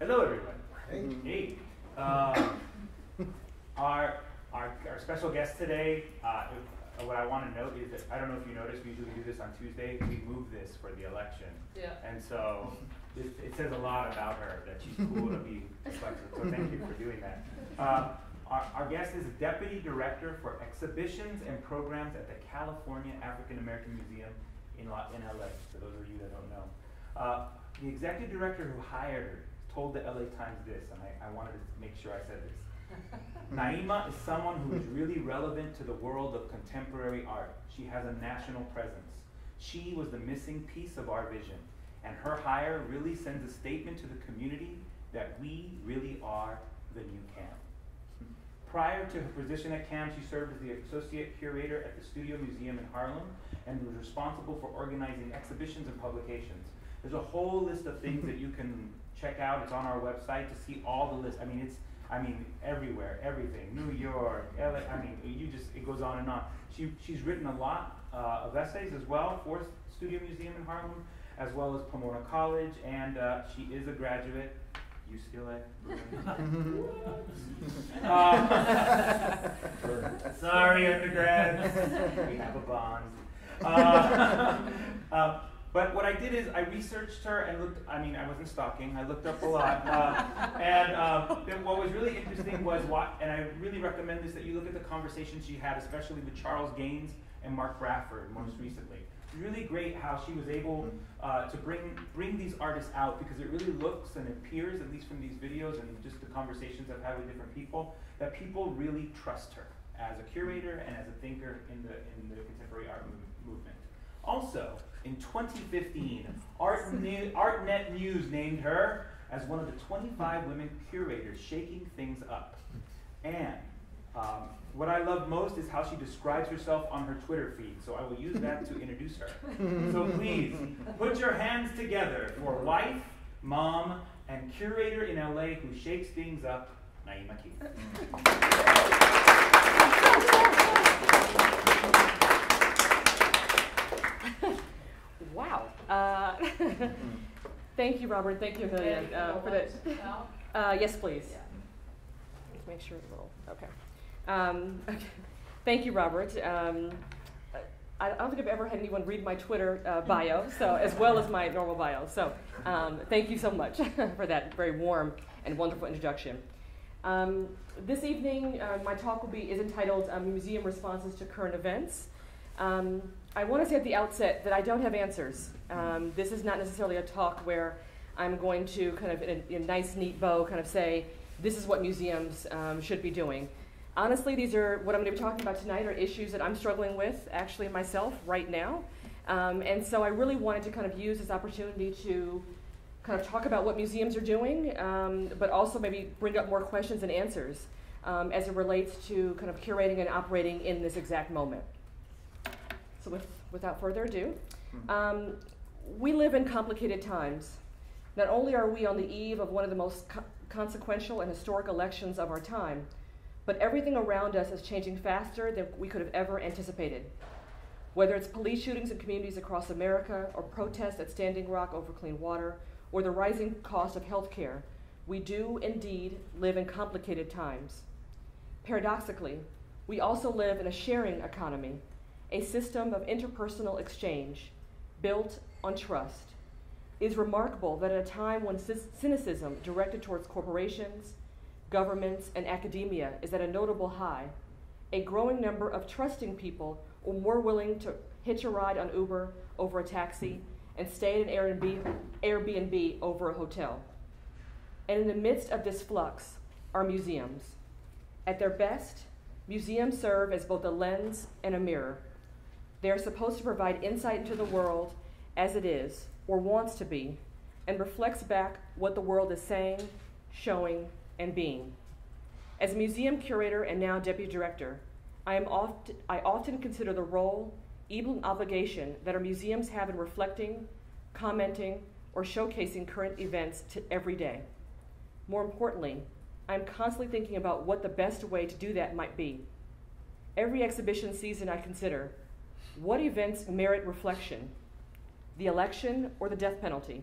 Hello, everyone. Hey. Our special guest today, what I want to note is that, I don't know if you noticed, we usually do this on Tuesday. We move this for the election. Yeah. And so it says a lot about her, that she's cool to be dyslexic. So thank you for doing that. Our guest is Deputy Director for Exhibitions and Programs at the California African American Museum in LA, for those of you that don't know. The executive director who hired her told the LA Times this, and I wanted to make sure I said this. Naima is someone who is really relevant to the world of contemporary art. She has a national presence. She was the missing piece of our vision, and her hire really sends a statement to the community that we really are the new CAM. Prior to her position at CAM, she served as the associate curator at the Studio Museum in Harlem and was responsible for organizing exhibitions and publications. There's a whole list of things that you can check out. It's on our website to see all the lists. I mean, everywhere, everything. New York, LA, it goes on and on. She's written a lot of essays as well for Studio Museum in Harlem, as well as Pomona College, and she is a graduate. UCLA. Sorry, undergrads. We have a bond. But what I did is I researched her and looked, I wasn't stalking, I looked up a lot. What was really interesting was, and I really recommend this, that you look at the conversations she had, especially with Charles Gaines and Mark Bradford most recently. It's really great how she was able to bring these artists out, because it really looks and appears, at least from these videos and just the conversations I've had with different people, that people really trust her as a curator and as a thinker in the contemporary art movement. Also, in 2015, ArtNet News named her as one of the 25 women curators shaking things up. And what I love most is how she describes herself on her Twitter feed, so I will use that to introduce her. So please, put your hands together for wife, mom, and curator in LA who shakes things up, Naima Keith. Wow. Thank you, Robert. Thank you a million for that. Yes, please. Yeah. Let's make sure it's a little, okay. Okay. Thank you, Robert. I don't think I've ever had anyone read my Twitter bio, so as well as my normal bio. So thank you so much for that very warm and wonderful introduction. This evening, my talk is entitled Museum Responses to Current Events. I want to say at the outset that I don't have answers. This is not necessarily a talk where I'm going to kind of, in a nice, neat bow, kind of say, this is what museums should be doing. Honestly, what I'm going to be talking about tonight are issues that I'm struggling with, actually, myself, right now. And so I really wanted to kind of use this opportunity to kind of talk about what museums are doing, but also maybe bring up more questions and answers as it relates to kind of curating and operating in this exact moment. So without further ado, we live in complicated times. Not only are we on the eve of one of the most consequential and historic elections of our time, but everything around us is changing faster than we could have ever anticipated. Whether it's police shootings in communities across America, or protests at Standing Rock over clean water, or the rising cost of health care, we do indeed live in complicated times. Paradoxically, we also live in a sharing economy, a system of interpersonal exchange built on trust. It is remarkable that at a time when cynicism directed towards corporations, governments, and academia is at a notable high, a growing number of trusting people are more willing to hitch a ride on Uber over a taxi and stay at an Airbnb over a hotel. And in the midst of this flux are museums. At their best, museums serve as both a lens and a mirror. They are supposed to provide insight into the world as it is, or wants to be, and reflects back what the world is saying, showing, and being. As a museum curator and now deputy director, I often consider the role, even obligation, that our museums have in reflecting, commenting, or showcasing current events every day. More importantly, I'm constantly thinking about what the best way to do that might be. Every exhibition season I consider, what events merit reflection? The election or the death penalty?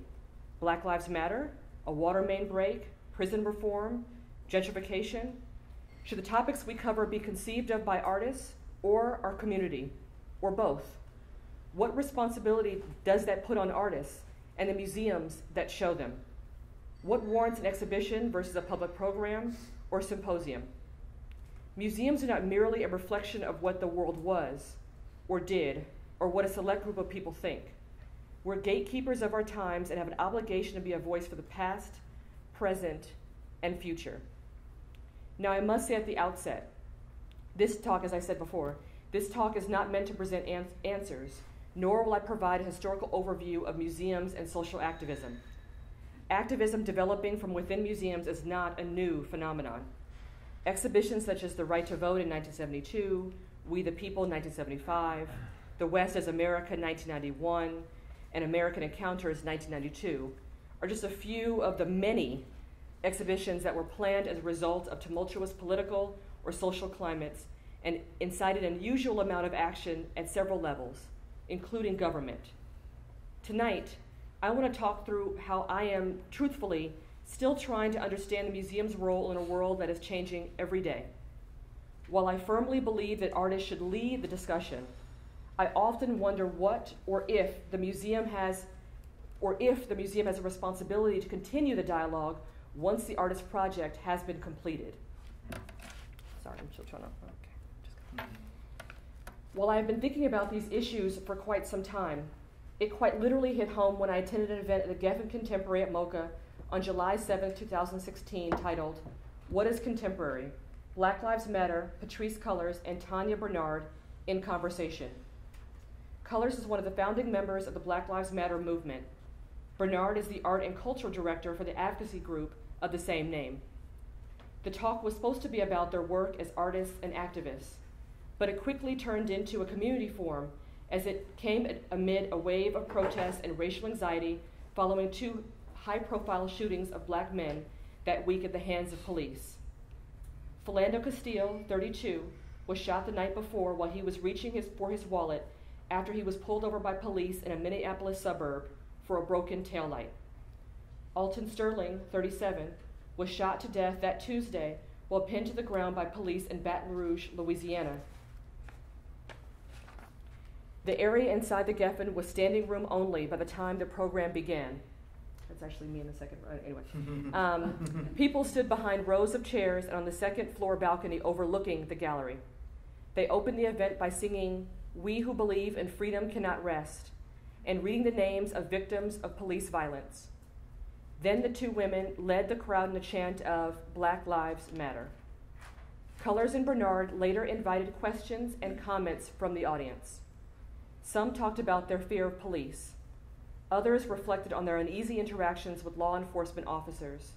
Black Lives Matter a water main break, prison reform, gentrification? Should the topics we cover be conceived of by artists or our community, or both? What responsibility does that put on artists and the museums that show them? What warrants an exhibition versus a public program or symposium? Museums are not merely a reflection of what the world was or did or what a select group of people think. We're gatekeepers of our times and have an obligation to be a voice for the past, present, and future. Now, I must say at the outset, this talk, as I said before, this talk is not meant to present answers, nor will I provide a historical overview of museums and social activism. Activism developing from within museums is not a new phenomenon. Exhibitions such as The Right to Vote in 1972, We the People in 1975, The West as America in 1991, and American Encounters 1992 are just a few of the many exhibitions that were planned as a result of tumultuous political or social climates and incited an unusual amount of action at several levels, including government. Tonight, I want to talk through how I am, truthfully, still trying to understand the museum's role in a world that is changing every day. While I firmly believe that artists should lead the discussion, I often wonder what or if the museum has a responsibility to continue the dialogue once the artist project has been completed. Sorry, I'm still trying to, okay. While I've been thinking about these issues for quite some time, it quite literally hit home when I attended an event at the Geffen Contemporary at MoCA on July 7, 2016, titled, What is Contemporary? Black Lives Matter, Patrisse Cullors, and Tanya Bernard in Conversation. Cullors is one of the founding members of the Black Lives Matter movement. Bernard is the art and cultural director for the advocacy group of the same name. The talk was supposed to be about their work as artists and activists, but it quickly turned into a community forum as it came amid a wave of protests and racial anxiety following two high-profile shootings of black men that week at the hands of police. Philando Castile, 32, was shot the night before while he was reaching for his wallet after he was pulled over by police in a Minneapolis suburb for a broken taillight. Alton Sterling, 37, was shot to death that Tuesday while pinned to the ground by police in Baton Rouge, Louisiana. The area inside the Geffen was standing room only by the time the program began. That's actually me in the second row. Anyway, people stood behind rows of chairs and on the second floor balcony overlooking the gallery. They opened the event by singing We Who Believe in Freedom Cannot Rest and reading the names of victims of police violence. Then the two women led the crowd in a chant of Black Lives Matter. Cullors and Bernard later invited questions and comments from the audience. Some talked about their fear of police. Others reflected on their uneasy interactions with law enforcement officers.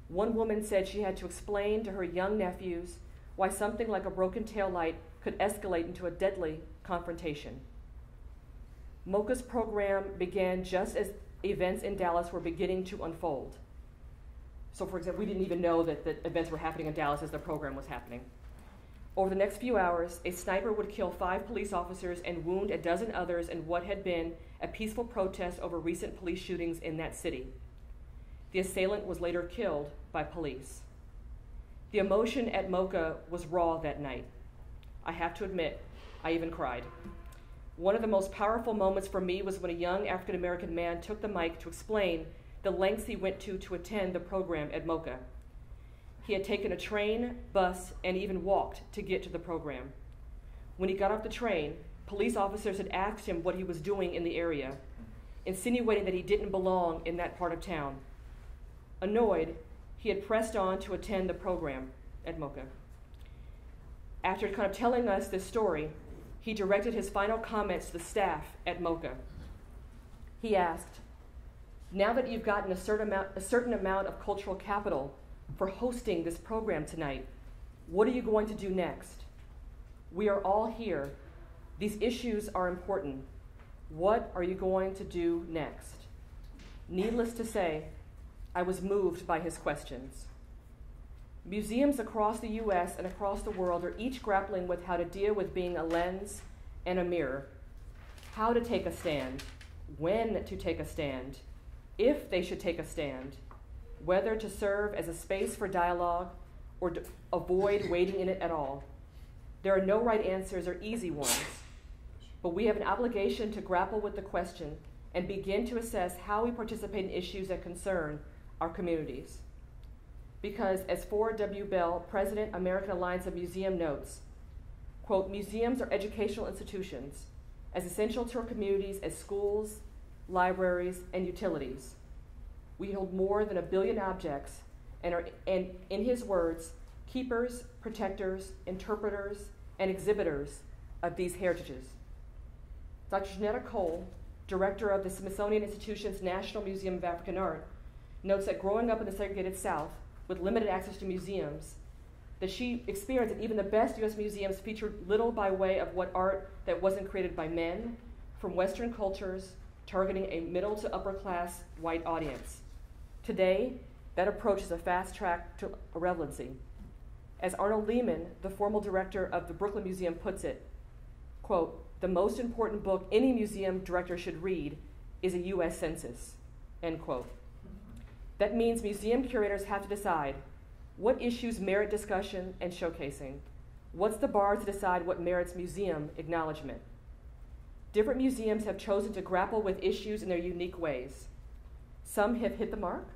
One woman said she had to explain to her young nephews why something like a broken taillight could escalate into a deadly confrontation. MoCA's program began just as events in Dallas were beginning to unfold. So, for example, we didn't even know that the events were happening in Dallas as the program was happening. Over the next few hours, a sniper would kill 5 police officers and wound a dozen others in what had been a peaceful protest over recent police shootings in that city. The assailant was later killed by police. The emotion at MoCA was raw that night. I have to admit, I even cried. One of the most powerful moments for me was when a young African-American man took the mic to explain the lengths he went to attend the program at MoCA. He had taken a train, bus, and even walked to get to the program. When he got off the train, police officers had asked him what he was doing in the area, insinuating that he didn't belong in that part of town. Annoyed, he had pressed on to attend the program at MoCA. After kind of telling us this story, he directed his final comments to the staff at MoCA. He asked, now that you've gotten a certain amount of cultural capital for hosting this program tonight, what are you going to do next? We are all here. These issues are important. What are you going to do next? Needless to say, I was moved by his questions. Museums across the US and across the world are each grappling with how to deal with being a lens and a mirror, how to take a stand, when to take a stand, if they should take a stand, whether to serve as a space for dialogue or to avoid wading in it at all. There are no right answers or easy ones, but we have an obligation to grapple with the question and begin to assess how we participate in issues that concern our communities. Because, as Ford W. Bell, President, American Alliance of Museum notes, quote, museums are educational institutions, as essential to our communities as schools, libraries, and utilities. We hold more than 1 billion objects and are, and in his words, keepers, protectors, interpreters, and exhibitors of these heritages. Dr. Janetta Cole, director of the Smithsonian Institution's National Museum of African Art, notes that growing up in the segregated South with limited access to museums, that she experienced that even the best U.S. museums featured little by way of what art that wasn't created by men from Western cultures targeting a middle to upper class white audience. Today, that approach is a fast track to irrelevancy. As Arnold Lehman, the former director of the Brooklyn Museum, puts it, quote, the most important book any museum director should read is a U.S. Census, end quote. That means museum curators have to decide what issues merit discussion and showcasing. What's the bar to decide what merits museum acknowledgement? Different museums have chosen to grapple with issues in their unique ways. Some have hit the mark,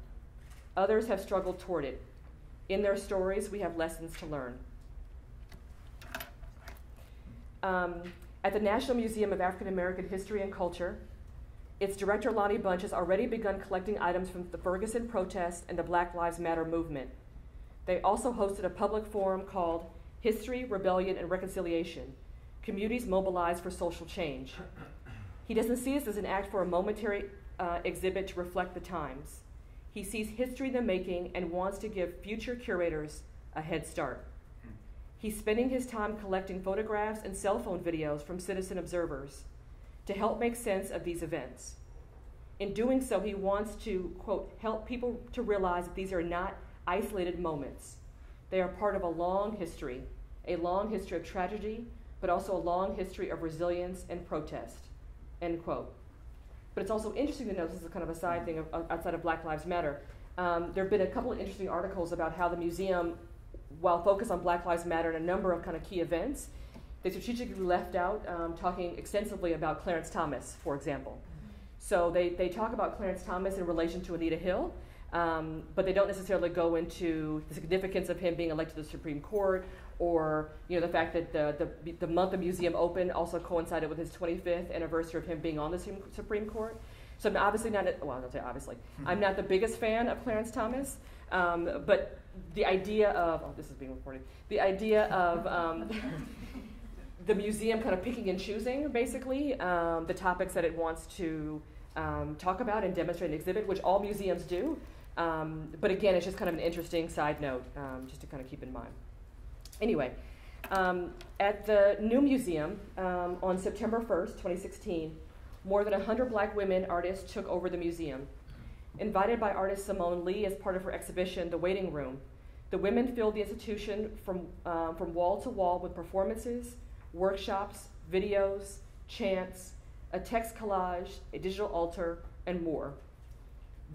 others have struggled toward it. In their stories, we have lessons to learn. At the National Museum of African American History and Culture, its director, Lonnie Bunch, has already begun collecting items from the Ferguson protest and the Black Lives Matter movement. They also hosted a public forum called History, Rebellion, and Reconciliation, Communities Mobilized for Social Change. He doesn't see this as an act for a momentary exhibit to reflect the times. He sees history in the making and wants to give future curators a head start. He's spending his time collecting photographs and cell phone videos from citizen observers to help make sense of these events. In doing so, he wants to, quote, help people to realize that these are not isolated moments. They are part of a long history of tragedy, but also a long history of resilience and protest, end quote. But it's also interesting to note, this is kind of a side thing outside of Black Lives Matter, there have been a couple of interesting articles about how the museum, while focused on Black Lives Matter and a number of kind of key events, they strategically left out talking extensively about Clarence Thomas, for example. So they talk about Clarence Thomas in relation to Anita Hill, but they don't necessarily go into the significance of him being elected to the Supreme Court, or the fact that the month the museum opened also coincided with his 25th anniversary of him being on the Supreme Court. So I'm obviously not, I'm not the biggest fan of Clarence Thomas, but the idea of, this is being recorded, the idea of the museum kind of picking and choosing, basically, the topics that it wants to talk about and demonstrate and exhibit, which all museums do. But again, it's just kind of an interesting side note, just to kind of keep in mind. Anyway, at the new museum on September 1st, 2016, more than 100 Black women artists took over the museum. Invited by artist Simone Lee as part of her exhibition, The Waiting Room, the women filled the institution from wall to wall with performances, workshops, videos, chants, a text collage, a digital altar, and more.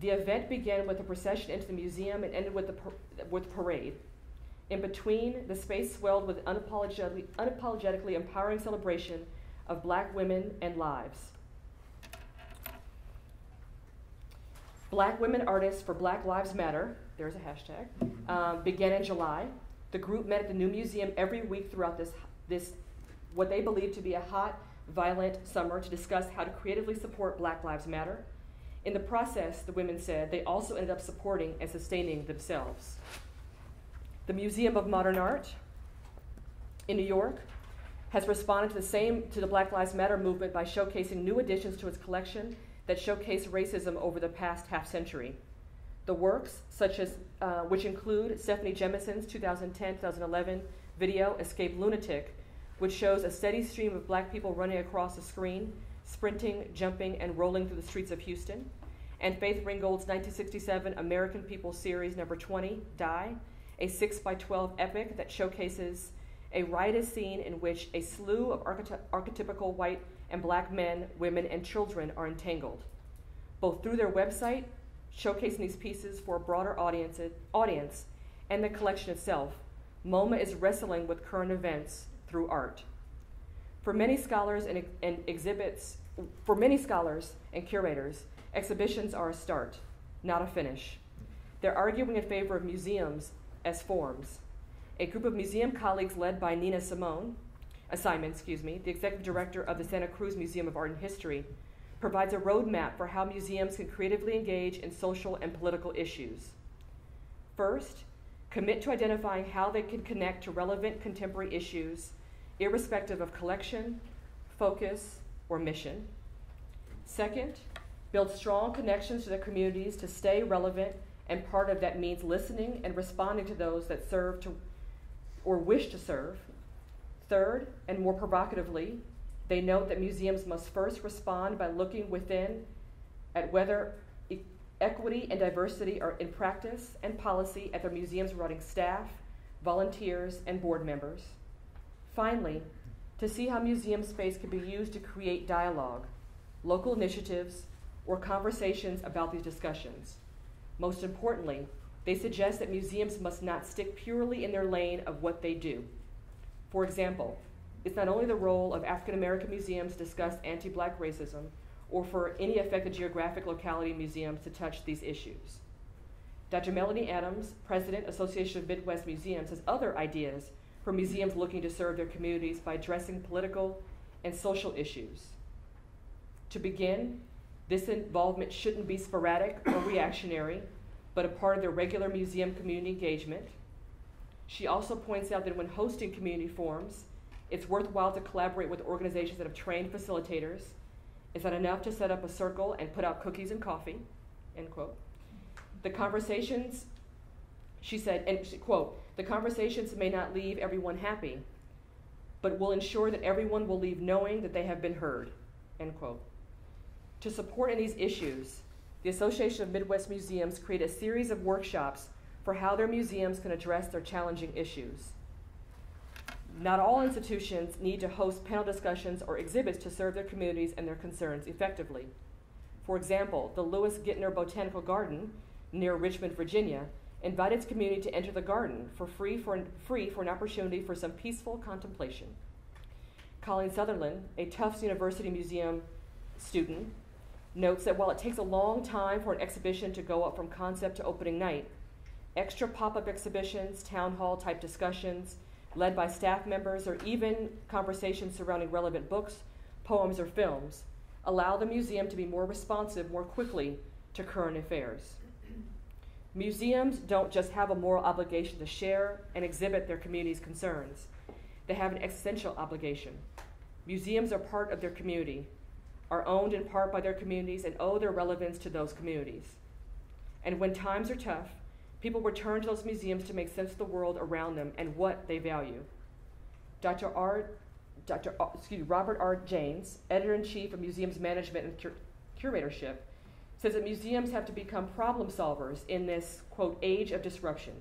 The event began with a procession into the museum and ended with parade. In between, the space swelled with unapologetically empowering celebration of Black women and lives. Black Women Artists for Black Lives Matter, there's a hashtag, began in July. The group met at the new museum every week throughout this what they believe to be a hot, violent summer to discuss how to creatively support Black Lives Matter. In the process, the women said, they also ended up supporting and sustaining themselves. The Museum of Modern Art in New York has responded to the Black Lives Matter movement by showcasing new additions to its collection that showcase racism over the past half-century. The works, which include Stephanie Jemison's 2010-2011 video, Escape Lunatic, which shows a steady stream of Black people running across the screen, sprinting, jumping, and rolling through the streets of Houston, and Faith Ringgold's 1967 American People series number 20, Die, a 6x12 epic that showcases a riotous scene in which a slew of archetypical white and Black men, women, and children are entangled, both through their website showcasing these pieces for a broader audience and the collection itself, MoMA is wrestling with current events through art. For many scholars and curators, exhibitions are a start, not a finish. They're arguing in favor of museums as forms. A group of museum colleagues led by Nina Simon, the executive director of the Santa Cruz Museum of Art and History, provides a roadmap for how museums can creatively engage in social and political issues. First, commit to identifying how they can connect to relevant contemporary issues, irrespective of collection, focus, or mission. Second, build strong connections to their communities to stay relevant, and part of that means listening and responding to those that serve to or wish to serve. Third, and more provocatively, they note that museums must first respond by looking within at whether equity and diversity are in practice and policy at their museums regarding staff, volunteers, and board members. Finally, to see how museum space can be used to create dialogue, local initiatives, or conversations about these discussions. Most importantly, they suggest that museums must not stick purely in their lane of what they do. For example, it's not only the role of African American museums to discuss anti-Black racism, or for any affected geographic locality museums to touch these issues. Dr. Melanie Adams, President, Association of Midwest Museums, has other ideas for museums looking to serve their communities by addressing political and social issues. To begin, this involvement shouldn't be sporadic or reactionary, but a part of their regular museum community engagement. She also points out that when hosting community forums, it's worthwhile to collaborate with organizations that have trained facilitators. It's not enough to set up a circle and put out cookies and coffee, end quote. The conversations, she said, and quote, the conversations may not leave everyone happy, but will ensure that everyone will leave knowing that they have been heard, end quote. To support in these issues, the Association of Midwest Museums created a series of workshops for how their museums can address their challenging issues. Not all institutions need to host panel discussions or exhibits to serve their communities and their concerns effectively. For example, the Lewis Gittner Botanical Garden near Richmond, Virginia, invited its community to enter the garden for free for an opportunity for some peaceful contemplation. Colleen Sutherland, a Tufts University Museum student, notes that while it takes a long time for an exhibition to go up from concept to opening night, extra pop-up exhibitions, town hall type discussions, led by staff members, or even conversations surrounding relevant books, poems, or films, allow the museum to be more responsive more quickly to current affairs. Museums don't just have a moral obligation to share and exhibit their community's concerns. They have an existential obligation. Museums are part of their community, are owned in part by their communities, and owe their relevance to those communities. And when times are tough, people return to those museums to make sense of the world around them and what they value. Robert R. Janes, editor-in-chief of Museums Management and Curatorship, says that museums have to become problem solvers in this, quote, age of disruption,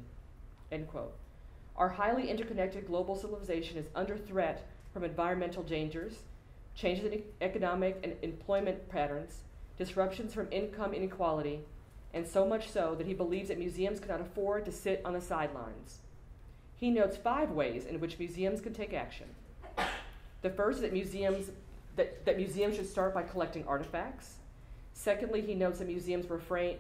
end quote. Our highly interconnected global civilization is under threat from environmental dangers, changes in economic and employment patterns, disruptions from income inequality, and so much so that he believes that museums cannot afford to sit on the sidelines. He notes 5 ways in which museums can take action. The first is that museums should start by collecting artifacts. Secondly, he notes that museums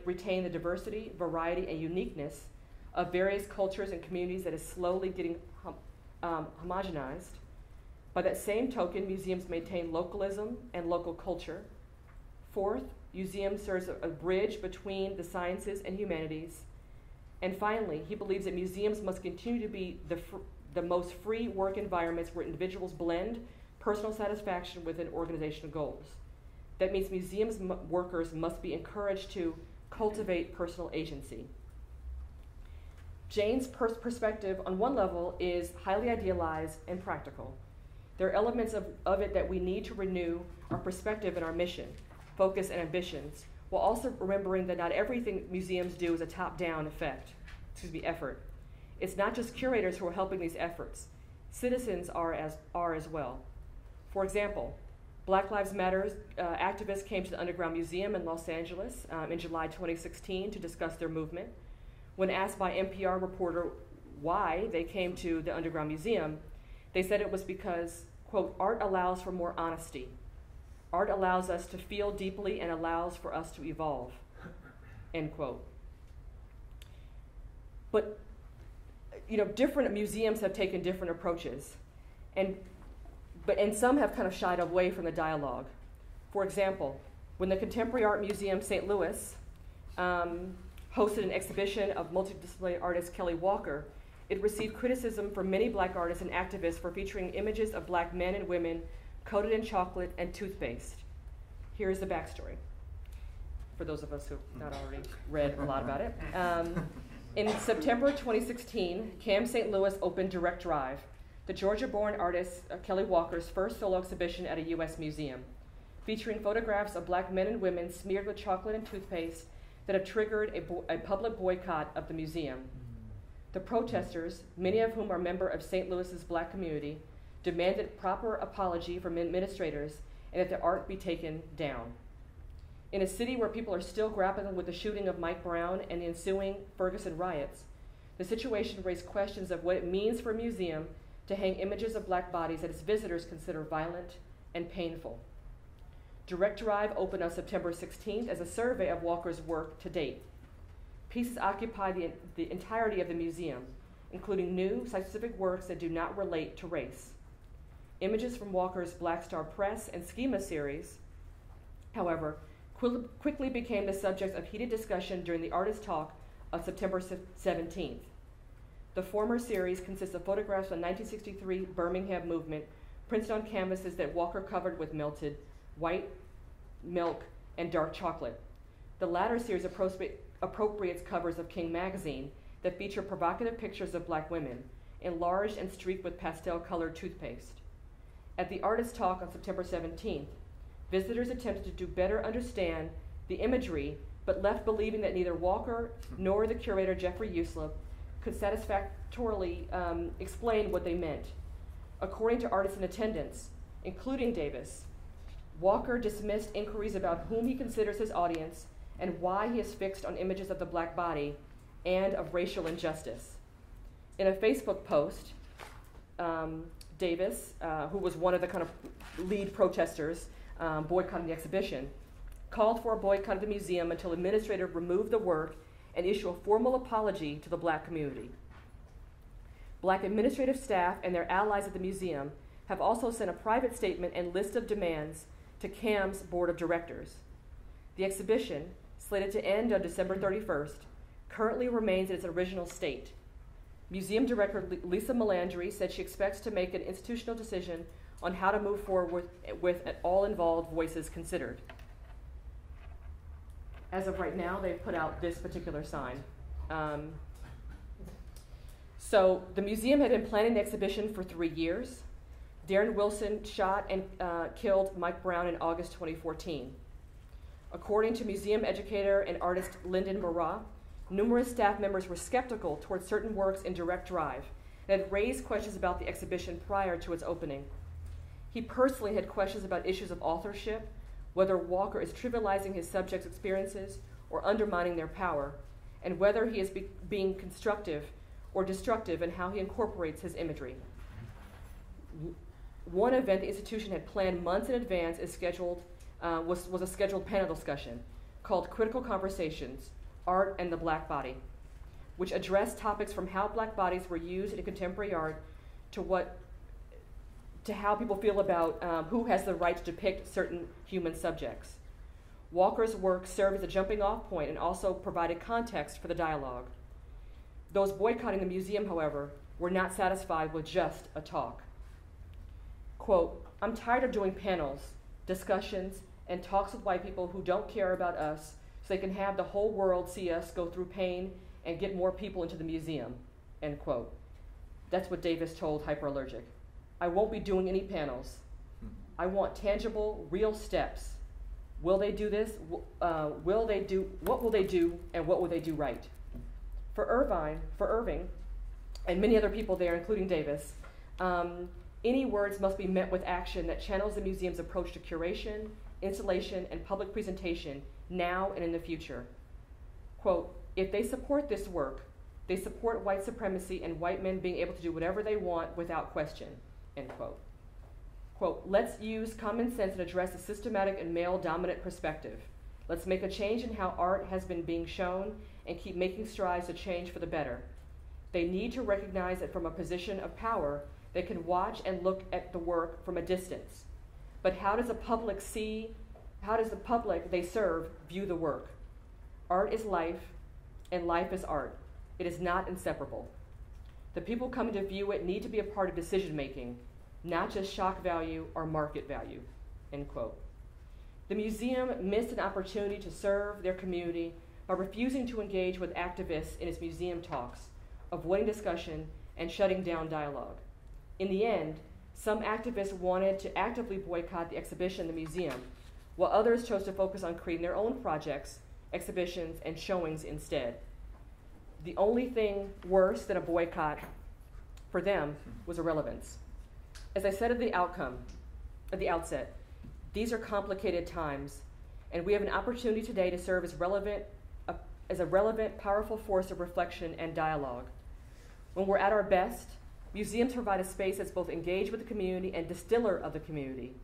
retain the diversity, variety, and uniqueness of various cultures and communities that is slowly getting homogenized. By that same token, museums maintain localism and local culture. Fourth, museums serve a bridge between the sciences and humanities. And finally, he believes that museums must continue to be the most free work environments where individuals blend personal satisfaction with organizational goals. That means museums workers must be encouraged to cultivate personal agency. Jane's perspective on one level is highly idealized and practical. There are elements of it that we need to renew our perspective and our mission, focus, and ambitions, while also remembering that not everything museums do is a top-down effort. It's not just curators who are helping these efforts. Citizens are as well. For example, Black Lives Matter activists came to the Underground Museum in Los Angeles in July 2016 to discuss their movement. When asked by NPR reporter why they came to the Underground Museum, they said it was because, quote, art allows for more honesty. Art allows us to feel deeply and allows for us to evolve, end quote. But, different museums have taken different approaches, and some have kind of shied away from the dialogue. For example, when the Contemporary Art Museum St. Louis hosted an exhibition of multidisciplinary artist Kelly Walker, it received criticism from many Black artists and activists for featuring images of Black men and women coated in chocolate and toothpaste. Here's the backstory, for those of us who have not already read a lot about it. In September 2016, CAM St. Louis opened Direct Drive, the Georgia-born artist Kelly Walker's first solo exhibition at a U.S. museum, featuring photographs of Black men and women smeared with chocolate and toothpaste that have triggered a public boycott of the museum. The protesters, many of whom are members of St. Louis's Black community, demanded proper apology from administrators and that the art be taken down. In a city where people are still grappling with the shooting of Mike Brown and the ensuing Ferguson riots, the situation raised questions of what it means for a museum to hang images of Black bodies that its visitors consider violent and painful. Direct Drive opened on September 16th as a survey of Walker's work to date. Pieces occupy the entirety of the museum, including new site-specific works that do not relate to race. Images from Walker's Black Star Press and Schema series, however, quickly became the subject of heated discussion during the artist talk of September 17th. The former series consists of photographs of the 1963 Birmingham movement printed on canvases that Walker covered with melted white milk and dark chocolate. The latter series appropriates covers of King magazine that feature provocative pictures of Black women, enlarged and streaked with pastel-colored toothpaste. At the artist talk on September 17th, visitors attempted to do better understand the imagery, but left believing that neither Walker nor the curator Jeffrey Uslub could satisfactorily explain what they meant. According to artists in attendance, including Davis, Walker dismissed inquiries about whom he considers his audience and why he is fixed on images of the Black body and of racial injustice. In a Facebook post, Davis, who was one of the kind of lead protesters boycotting the exhibition, called for a boycott of the museum until administrators remove the work and issue a formal apology to the Black community. Black administrative staff and their allies at the museum have also sent a private statement and list of demands to CAM's board of directors. The exhibition, slated to end on December 31st, currently remains in its original state. Museum director Lisa Melandri said she expects to make an institutional decision on how to move forward with all involved voices considered. As of right now, they've put out this particular sign. So the museum had been planning the exhibition for 3 years. Darren Wilson shot and killed Mike Brown in August 2014. According to museum educator and artist Lyndon Marat, numerous staff members were skeptical towards certain works in Direct Drive and had raised questions about the exhibition prior to its opening. He personally had questions about issues of authorship, whether Walker is trivializing his subjects' experiences or undermining their power, and whether he is being constructive or destructive in how he incorporates his imagery. One event the institution had planned months in advance was a scheduled panel discussion called Critical Conversations, Art and the Black Body, which addressed topics from how Black bodies were used in contemporary art to how people feel about who has the right to depict certain human subjects. Walker's work served as a jumping off point and also provided context for the dialogue. Those boycotting the museum, however, were not satisfied with just a talk. Quote, "I'm tired of doing panels, discussions, and talks with white people who don't care about us so they can have the whole world see us go through pain and get more people into the museum," end quote. That's what Davis told Hyperallergic. "I won't be doing any panels. I want tangible, real steps. Will they do this? What will they do, and what will they do right?" For Irving, and many other people there, including Davis, Any words must be met with action that channels the museum's approach to curation, installation, and public presentation now and in the future. Quote, if they support this work, they support white supremacy and white men being able to do whatever they want without question, end quote. Quote, let's use common sense and address a systematic and male-dominant perspective. Let's make a change in how art has been being shown and keep making strides to change for the better. They need to recognize that from a position of power, they can watch and look at the work from a distance. But how does the public they serve view the work? Art is life, and life is art. It is not inseparable. The people coming to view it need to be a part of decision-making, not just shock value or market value, end quote. The museum missed an opportunity to serve their community by refusing to engage with activists in its museum talks, avoiding discussion, and shutting down dialogue. In the end, some activists wanted to actively boycott the exhibition in the museum, while others chose to focus on creating their own projects, exhibitions, and showings instead. The only thing worse than a boycott for them was irrelevance. As I said at the outset, these are complicated times, and we have an opportunity today to serve as a relevant, powerful force of reflection and dialogue. When we're at our best, museums provide a space that's both engaged with the community and distiller of the community.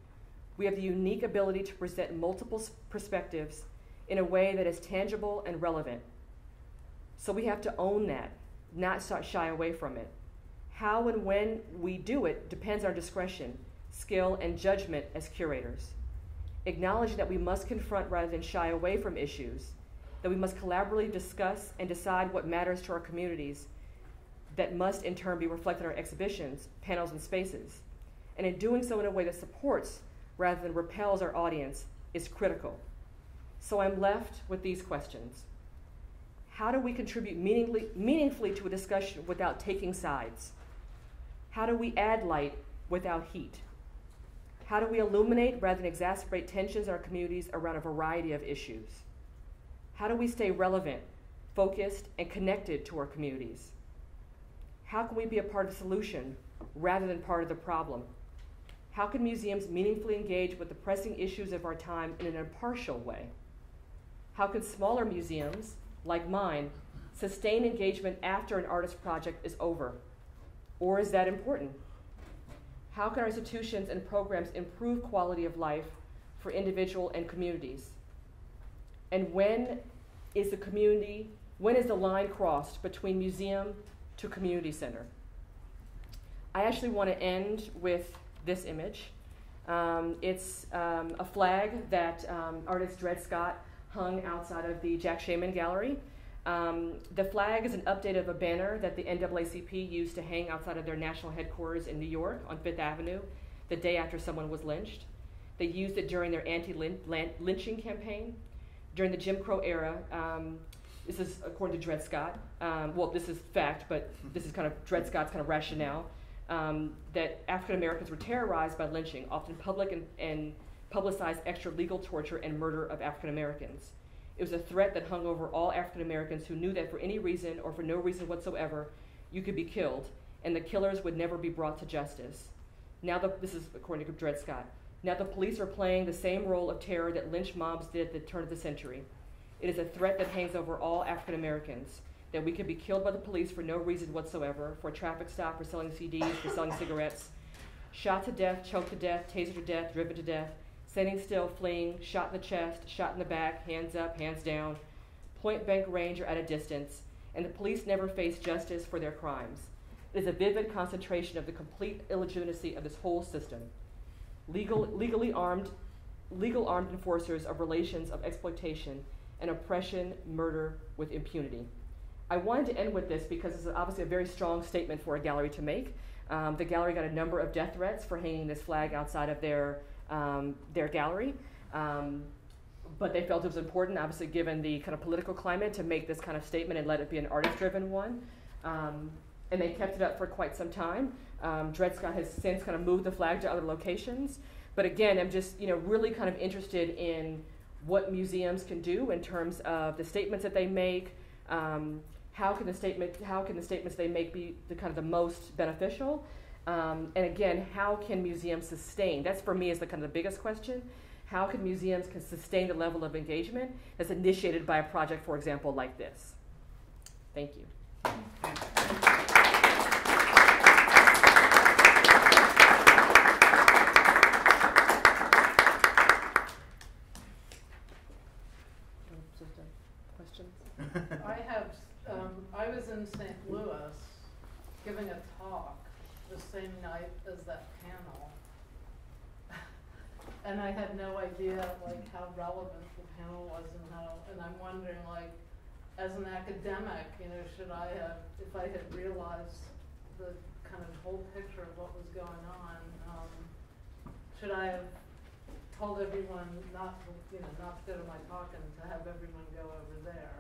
We have the unique ability to present multiple perspectives in a way that is tangible and relevant. So we have to own that, not shy away from it. How and when we do it depends on our discretion, skill, and judgment as curators. Acknowledging that we must confront rather than shy away from issues, that we must collaboratively discuss and decide what matters to our communities, that must in turn be reflected in our exhibitions, panels, and spaces. And in doing so in a way that supports rather than repels our audience is critical. So I'm left with these questions. How do we contribute meaningfully to a discussion without taking sides? How do we add light without heat? How do we illuminate rather than exacerbate tensions in our communities around a variety of issues? How do we stay relevant, focused, and connected to our communities? How can we be a part of the solution rather than part of the problem? How can museums meaningfully engage with the pressing issues of our time in an impartial way? How can smaller museums, like mine, sustain engagement after an artist project is over? Or is that important? How can our institutions and programs improve quality of life for individuals and communities? And when is the line crossed between museum to community center? I actually want to end with this image. It's a flag that artist Dred Scott hung outside of the Jack Shaman Gallery. The flag is an update of a banner that the NAACP used to hang outside of their national headquarters in New York on Fifth Avenue the day after someone was lynched. They used it during their anti-lynching campaign. During the Jim Crow era, this is according to Dred Scott, well, this is fact, but this is kind of Dred Scott's kind of rationale, that African Americans were terrorized by lynching, often public and publicized extra legal torture and murder of African Americans. It was a threat that hung over all African Americans who knew that for any reason or for no reason whatsoever, you could be killed, and the killers would never be brought to justice. Now, this is according to Dred Scott. Now the police are playing the same role of terror that lynch mobs did at the turn of the century. It is a threat that hangs over all African Americans, that we could be killed by the police for no reason whatsoever, for a traffic stop, for selling CDs, for selling cigarettes, shot to death, choked to death, tasered to death, driven to death, standing still, fleeing, shot in the chest, shot in the back, hands up, hands down, point blank range or at a distance, and the police never face justice for their crimes. It is a vivid concentration of the complete illegitimacy of this whole system. Legal armed enforcers of relations of exploitation and oppression, murder with impunity. I wanted to end with this because it's obviously a very strong statement for a gallery to make. The gallery got a number of death threats for hanging this flag outside of their gallery, but they felt it was important, obviously given the kind of political climate, to make this kind of statement and let it be an artist-driven one. And they kept it up for quite some time. Dred Scott has since kind of moved the flag to other locations. But again, I'm just really kind of interested in what museums can do in terms of the statements that they make. How can the statements they make be the kind of the most beneficial? And again, how can museums sustain? That's for me is the kind of the biggest question. How can museums sustain the level of engagement that's initiated by a project, for example, like this? Thank you. I was in St. Louis giving a talk the same night as that panel, and I had no idea like how relevant the panel was and I'm wondering like, as an academic, you know, should I have, if I had realized the kind of whole picture of what was going on, should I have told everyone not to go to my talk and to have everyone go over there?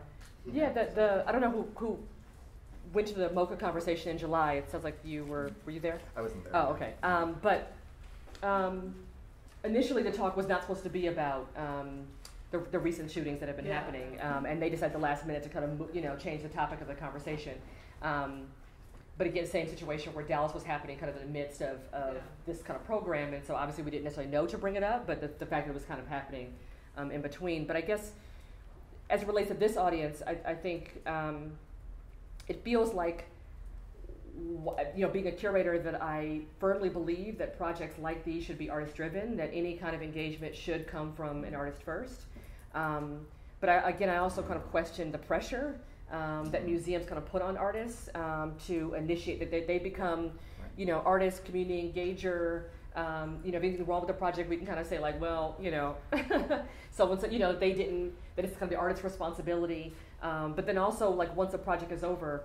Yeah, I don't know who went to the MoCA conversation in July. It sounds like were you there? I wasn't there. Oh, okay. But initially the talk was not supposed to be about the recent shootings that have been happening, and they decided at the last minute to kind of change the topic of the conversation. But again, same situation where Dallas was happening kind of in the midst of this kind of program, and so obviously we didn't necessarily know to bring it up, but the fact that it was kind of happening in between. But I guess as it relates to this audience, I think it feels like, being a curator, that I firmly believe that projects like these should be artist-driven, that any kind of engagement should come from an artist first. But I also kind of question the pressure that museums kind of put on artists to initiate, that they become, artist, community engager. If anything wrong with the project, we can kind of say like, well, someone said, they didn't, that it's kind of the artist's responsibility. But then also, like, once a project is over,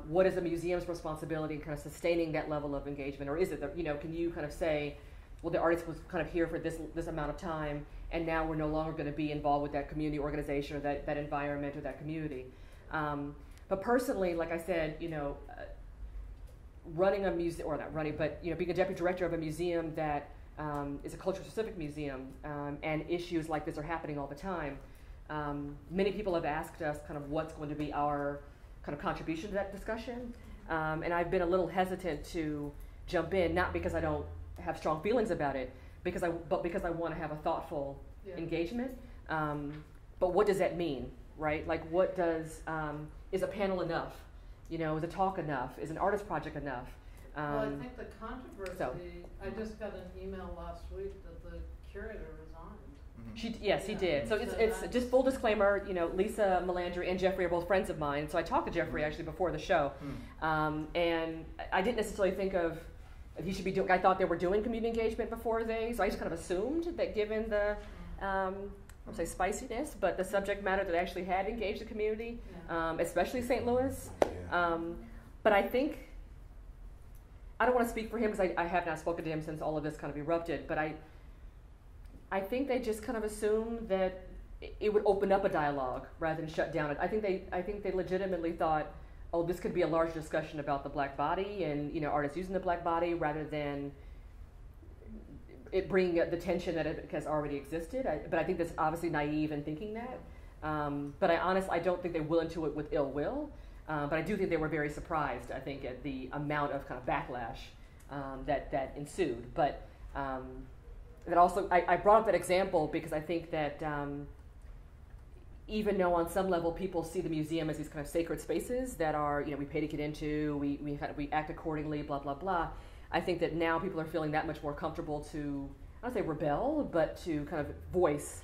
what is a museum's responsibility in kind of sustaining that level of engagement? Or is it, can you kind of say, well, the artist was kind of here for this amount of time, and now we're no longer going to be involved with that community organization or that environment or that community? But personally, like I said, running a museum, or not running, but being a deputy director of a museum that is a culture-specific museum, and issues like this are happening all the time. Many people have asked us kind of what's going to be our kind of contribution to that discussion, and I've been a little hesitant to jump in, not because I don't have strong feelings about it, but because I want to have a thoughtful engagement. But what does that mean, right? Like, what does is a panel enough? Is a talk enough? Is an artist project enough? Well, I think the controversy, I just got an email last week that the curator resigned. He did. So it's just full disclaimer, Lisa Melandri and Jeffrey are both friends of mine. So I talked to Jeffrey actually before the show. And I didn't necessarily think of he should be doing, I thought they were doing community engagement before so I just kind of assumed that given the, I would say spiciness, but the subject matter that actually had engaged the community, especially St. Louis. But I think, I don't want to speak for him because I have not spoken to him since all of this kind of erupted, but I think they just kind of assumed that it would open up a dialogue rather than shut down it. I think they legitimately thought, oh, this could be a large discussion about the black body and artists using the black body rather than it bringing the tension that it has already existed. But I think that's obviously naive in thinking that. But I don't think they went into it with ill will. But I do think they were very surprised, I think, at the amount of kind of backlash that ensued. But that also, I brought up that example because I think that even though on some level people see the museum as these kind of sacred spaces that are, we pay to get into, we act accordingly, blah, blah, blah, I think that now people are feeling that much more comfortable to, I don't say rebel, but to kind of voice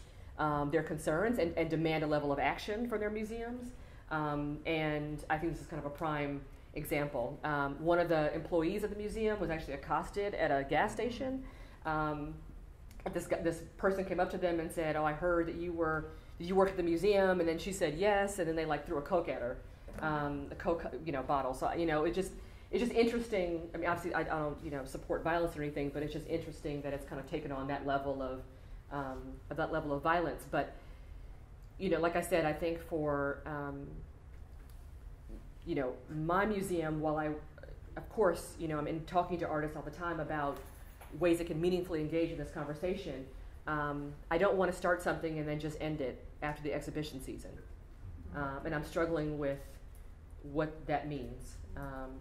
their concerns and demand a level of action from their museums. And I think this is kind of a prime example. One of the employees of the museum was actually accosted at a gas station. This person came up to them and said, "Oh, I heard that you worked at the museum," and then she said yes, and then they threw a Coke at her, a Coke bottle. So it's just interesting. I mean, obviously I don't support violence or anything, but it's just interesting that it's kind of taken on that level of violence. But like I said, I think for my museum, while of course I'm talking to artists all the time about ways that can meaningfully engage in this conversation, I don't want to start something and then just end it after the exhibition season. And I'm struggling with what that means.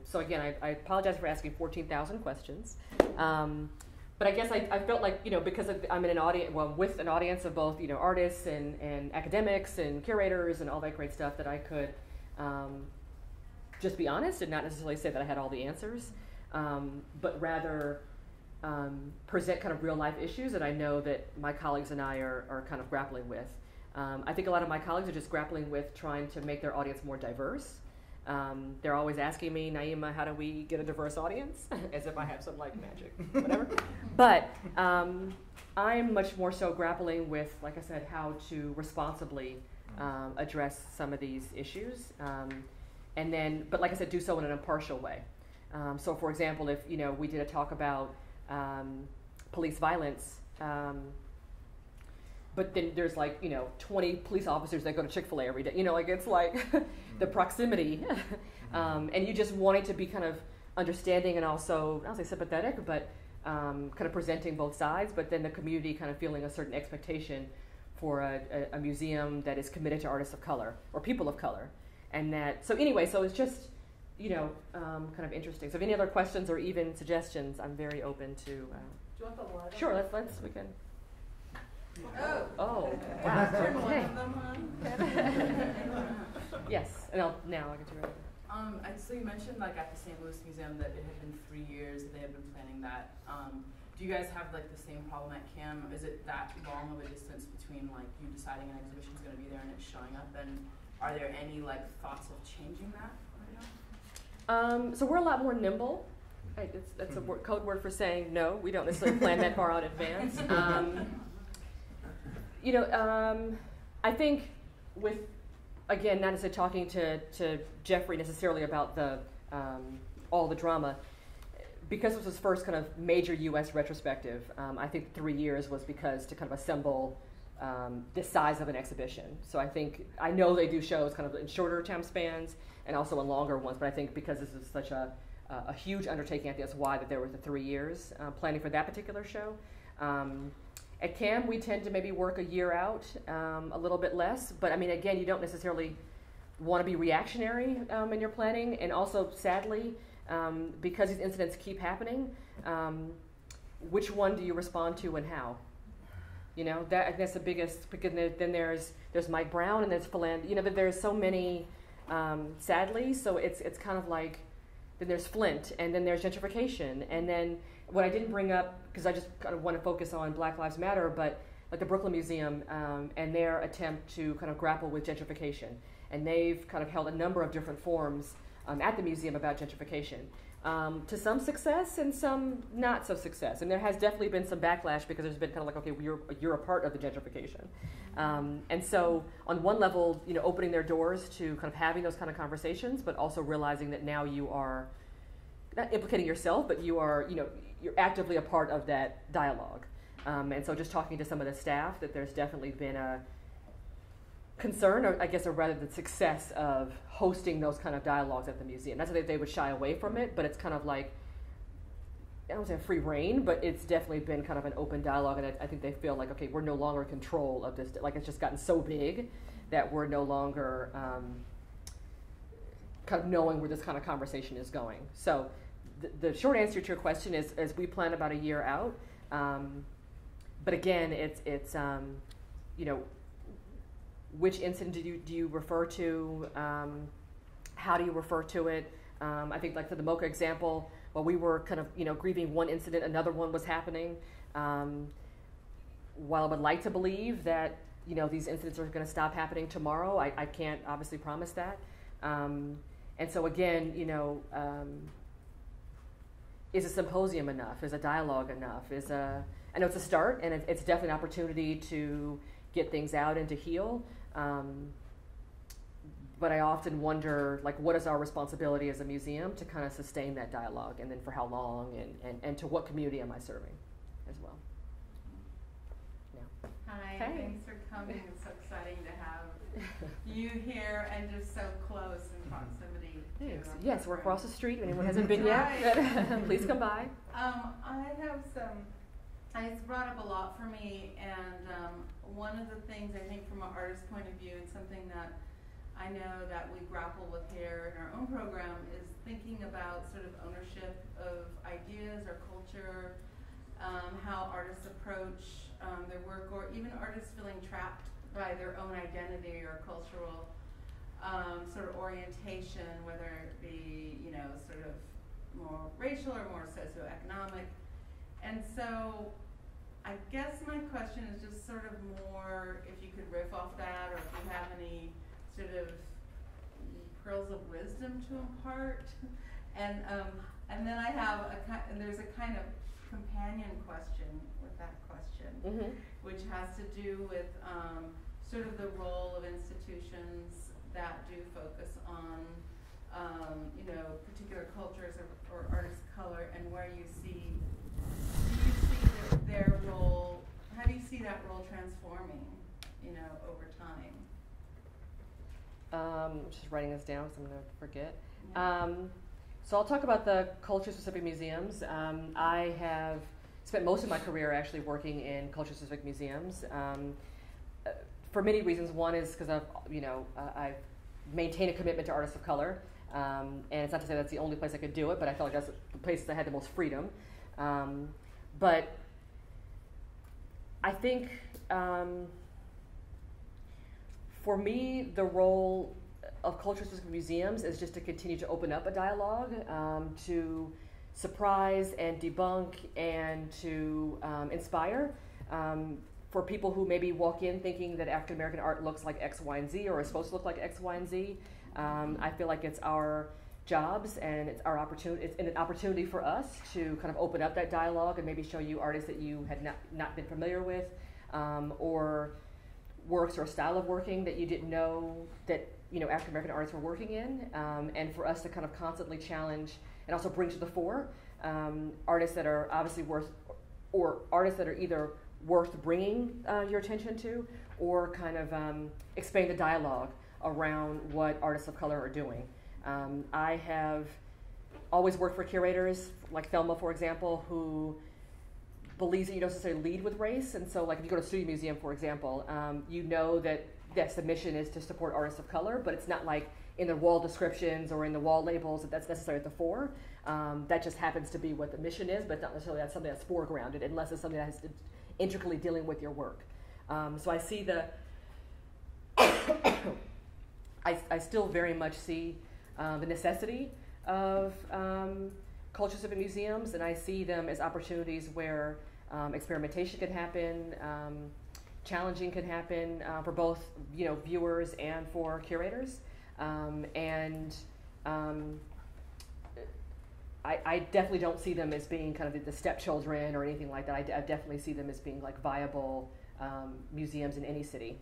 So again, I apologize for asking 14,000 questions. But I guess I felt like, because I'm in an audience, with an audience of both, artists and academics and curators and all that great stuff, that I could just be honest and not necessarily say that I had all the answers, but rather present kind of real life issues that I know that my colleagues and I are kind of grappling with. I think a lot of my colleagues are just grappling with trying to make their audience more diverse. They're always asking me, Naima, how do we get a diverse audience? As if I have some magic, whatever. But I'm much more so grappling with, like I said, how to responsibly address some of these issues. But like I said, do so in an impartial way. So for example, if we did a talk about police violence, but then there's 20 police officers that go to Chick-fil-A every day. It's like the proximity. And you just want it to be kind of understanding and also, I don't say sympathetic, but kind of presenting both sides, but then the community kind of feeling a certain expectation for a museum that is committed to artists of color or people of color. And so it's just, kind of interesting. So if any other questions or even suggestions, I'm very open to. Do you want the light? Sure, we can. Oh. Wow. Turn one Okay. of them on. Yes, and now I'll get to it. So you mentioned at the St. Louis Museum that it had been 3 years that they had been planning that. Do you guys have the same problem at CAM? Is it that long of a distance between you deciding an exhibition is going to be there and it showing up? And are there any thoughts of changing that right now? So we're a lot more nimble. That's a code word for saying no. We don't necessarily plan that far out in advance. I think with, again, not necessarily talking to Jeffrey necessarily about the all the drama, because it was his first kind of major U.S. retrospective. I think 3 years was because to kind of assemble this size of an exhibition. So I know they do shows kind of in shorter time spans and also in longer ones, but I think because this is such a huge undertaking, I think that's why that there was the 3 years planning for that particular show. At CAM, we tend to maybe work a year out, a little bit less. But again, you don't necessarily want to be reactionary in your planning. And also, sadly, because these incidents keep happening, which one do you respond to and how? That's the biggest. Because then there's Mike Brown and there's Philan. There's so many, sadly. So it's kind of like. Then there's Flint, and then there's gentrification, and then what I didn't bring up, because I just kind of want to focus on Black Lives Matter, but the Brooklyn Museum and their attempt to kind of grapple with gentrification. And they've kind of held a number of different forums at the museum about gentrification. To some success and some not so success. And there has definitely been some backlash because there's been kind of okay, you're a part of the gentrification. And so on one level, opening their doors to kind of having those kind of conversations, but also realizing that now you are not implicating yourself, but you're actively a part of that dialogue. And so just talking to some of the staff, that there's definitely been a concern, or I guess, or rather the success of hosting those kind of dialogues at the museum. Not that they would shy away from it, but it's kind of like, I don't say free reign, but it's definitely been kind of an open dialogue, and I think they feel like, okay, we're no longer in control of this. It's just gotten so big that we're no longer kind of knowing where this kind of conversation is going. So the short answer to your question is we plan about a year out. But again, it's which incident do you refer to? How do you refer to it? I think for the Mocha example, while we were kind of grieving one incident, another one was happening. While I would like to believe that these incidents are going to stop happening tomorrow, I can't obviously promise that. And so again, is a symposium enough? Is a dialogue enough? I know it's a start, and it's definitely an opportunity to get things out and to heal. But I often wonder, what is our responsibility as a museum to kind of sustain that dialogue, and then for how long, and to what community am I serving as well? Yeah. Hi, hey. Thanks for coming. It's so exciting to have you here and just so close in proximity. Thanks. Yes, we're across the street. If anyone hasn't been yet, please come by. It's brought up a lot for me, and one of the things I think from an artist's point of view, and something that I know that we grapple with here in our own program is thinking about sort of ownership of ideas or culture, how artists approach their work, or even artists feeling trapped by their own identity or cultural sort of orientation, whether it be, you know, sort of more racial or more socioeconomic. And so I guess my question is just sort of more, if you could riff off that, or if you have any sort of pearls of wisdom to impart. And then I have there's a kind of companion question with that question, which has to do with sort of the role of institutions that do focus on you know, particular cultures or artists of color, and where do you see their role, how do you see that role transforming, you know, over time? Just writing this down because I'm going to forget. Yeah. So I'll talk about the culture-specific museums. I have spent most of my career actually working in culture-specific museums for many reasons. One is because I've maintained a commitment to artists of color, and it's not to say that's the only place I could do it, but I felt like that's the places I had the most freedom. But I think for me, the role of culture-specific museums is just to continue to open up a dialogue, to surprise and debunk and to inspire for people who maybe walk in thinking that African American art looks like X, Y, and Z, or is supposed to look like X, Y, and Z. I feel like it's our jobs and it's our opportunity. It's an opportunity for us to kind of open up that dialogue and maybe show you artists that you had not been familiar with, or works or style of working that you didn't know that African American artists were working in, and for us to kind of constantly challenge and also bring to the fore artists that are obviously worth, or artists that are either worth bringing your attention to, or kind of expand the dialogue around what artists of color are doing. I have always worked for curators, like Thelma, for example, who believes that you don't necessarily lead with race. And so, like, if you go to a studio museum, for example, you know that the mission is to support artists of color, but it's not like in the wall descriptions or in the wall labels that's necessarily at the fore. That just happens to be what the mission is, but not necessarily that's something that's foregrounded, unless it's something that has to intricately dealing with your work. So I see I still very much see the necessity of culture-specific museums, and I see them as opportunities where experimentation can happen, challenging can happen for both viewers and for curators, and I definitely don't see them as being kind of the stepchildren or anything like that. I definitely see them as being like viable museums in any city.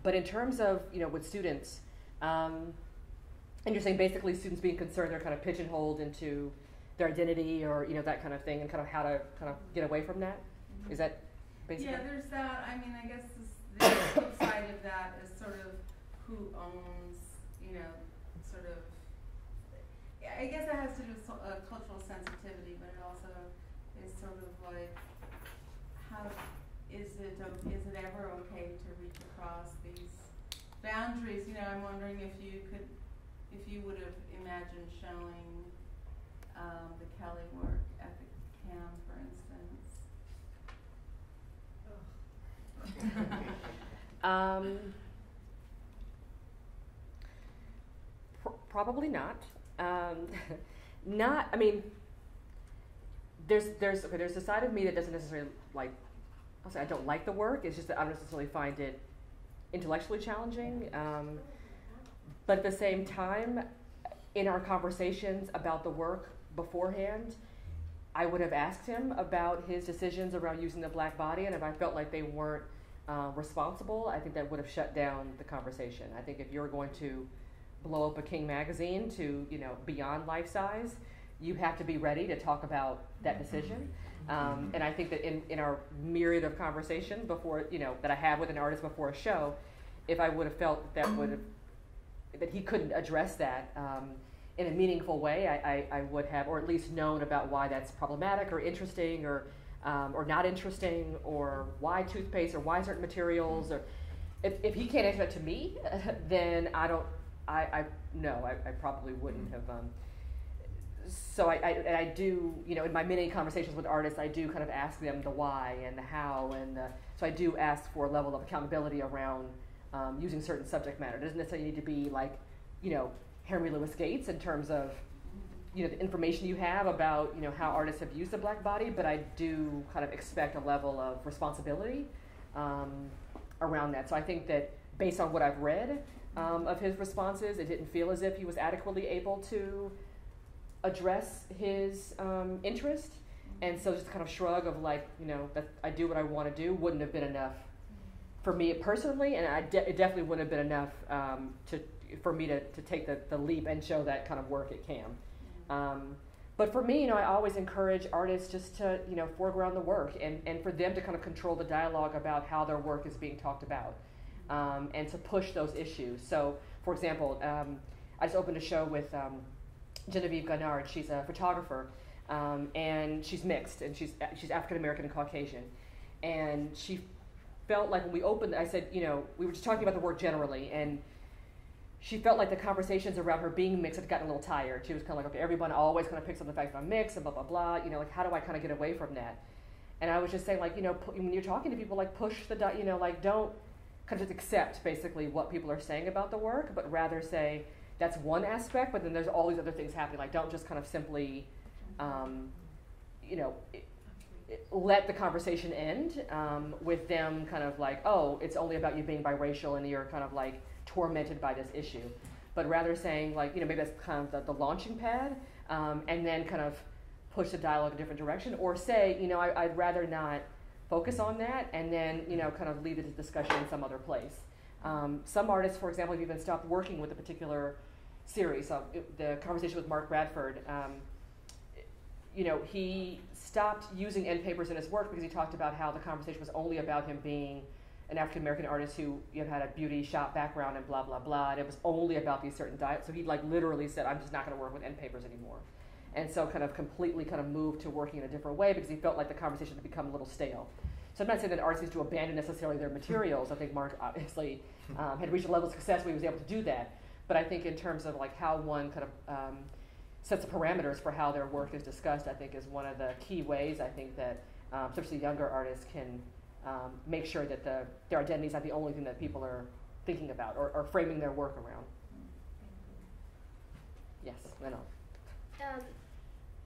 But in terms of with students, and you're saying basically students being concerned they're kind of pigeonholed into their identity or that kind of thing, and kind of how to kind of get away from that. Is that basically? Yeah, there's that. I mean, I guess the flip side of that is sort of who owns, sort of. I guess it has to do with cultural sensitivity, but it also is sort of like, how is it ever okay to reach across these boundaries? I'm wondering if you would have imagined showing the Kelly work at the CAM, for instance. Probably not. I mean, there's a side of me that doesn't necessarily like. I'll say I don't like the work. It's just that I don't necessarily find it intellectually challenging. But at the same time, in our conversations about the work beforehand, I would have asked him about his decisions around using the black body, and if I felt like they weren't responsible, I think that would have shut down the conversation. I think if you're going to blow up a King magazine to beyond life size, you have to be ready to talk about that decision. And I think that in our myriad of conversation before that I have with an artist before a show, if I would have felt that he couldn't address that in a meaningful way, I would have, or at least known about why that's problematic or interesting or not interesting, or why toothpaste or why certain materials, or if he can't answer that to me, then I probably wouldn't have. So I do, in my many conversations with artists, I do kind of ask them the why and the how, and so I do ask for a level of accountability around using certain subject matter. It doesn't necessarily need to be like, Henry Louis Gates in terms of, the information you have about, how artists have used the black body, but I do kind of expect a level of responsibility around that. So I think that based on what I've read of his responses, it didn't feel as if he was adequately able to address his interest, and so just kind of shrug of like, that I do what I want to do wouldn't have been enough for me personally, and it definitely wouldn't have been enough for me to take the leap and show that kind of work at CAM. But for me, I always encourage artists just to, foreground the work and for them to kind of control the dialogue about how their work is being talked about, and to push those issues. So, for example, I just opened a show with Genevieve Gunnard. She's a photographer, and she's mixed, and she's African American and Caucasian. And she felt like when we opened, I said, we were just talking about the work generally, and she felt like the conversations around her being mixed had gotten a little tired. She was kind of like, okay, everyone always kind of picks up the fact that I'm mixed and blah, blah, blah. Like, how do I kind of get away from that? And I was just saying, like, when you're talking to people, like, push the, like, don't kind of just accept basically what people are saying about the work, but rather say, that's one aspect, but then there's all these other things happening. Like, don't just kind of simply, let the conversation end with them kind of like, oh, it's only about you being biracial and you're kind of like tormented by this issue. But rather saying like, maybe that's kind of the launching pad, and then kind of push the dialogue in a different direction, or say, I'd rather not focus on that, and then, kind of leave the discussion in some other place. Some artists, for example, have even stopped working with a particular series. So the conversation with Mark Bradford, he stopped using end papers in his work because he talked about how the conversation was only about him being an African American artist who had a beauty shop background and blah, blah, blah, and it was only about these certain diets. So he like literally said, I'm just not going to work with end papers anymore. And so kind of completely kind of moved to working in a different way because he felt like the conversation had become a little stale. So I'm not saying that artists need to abandon necessarily their materials. I think Mark obviously had reached a level of success where he was able to do that. But I think in terms of like how one kind of sets the parameters for how their work is discussed, I think is one of the key ways I think that especially younger artists can make sure that their identity is not the only thing that people are thinking about or framing their work around. Yes, Leno.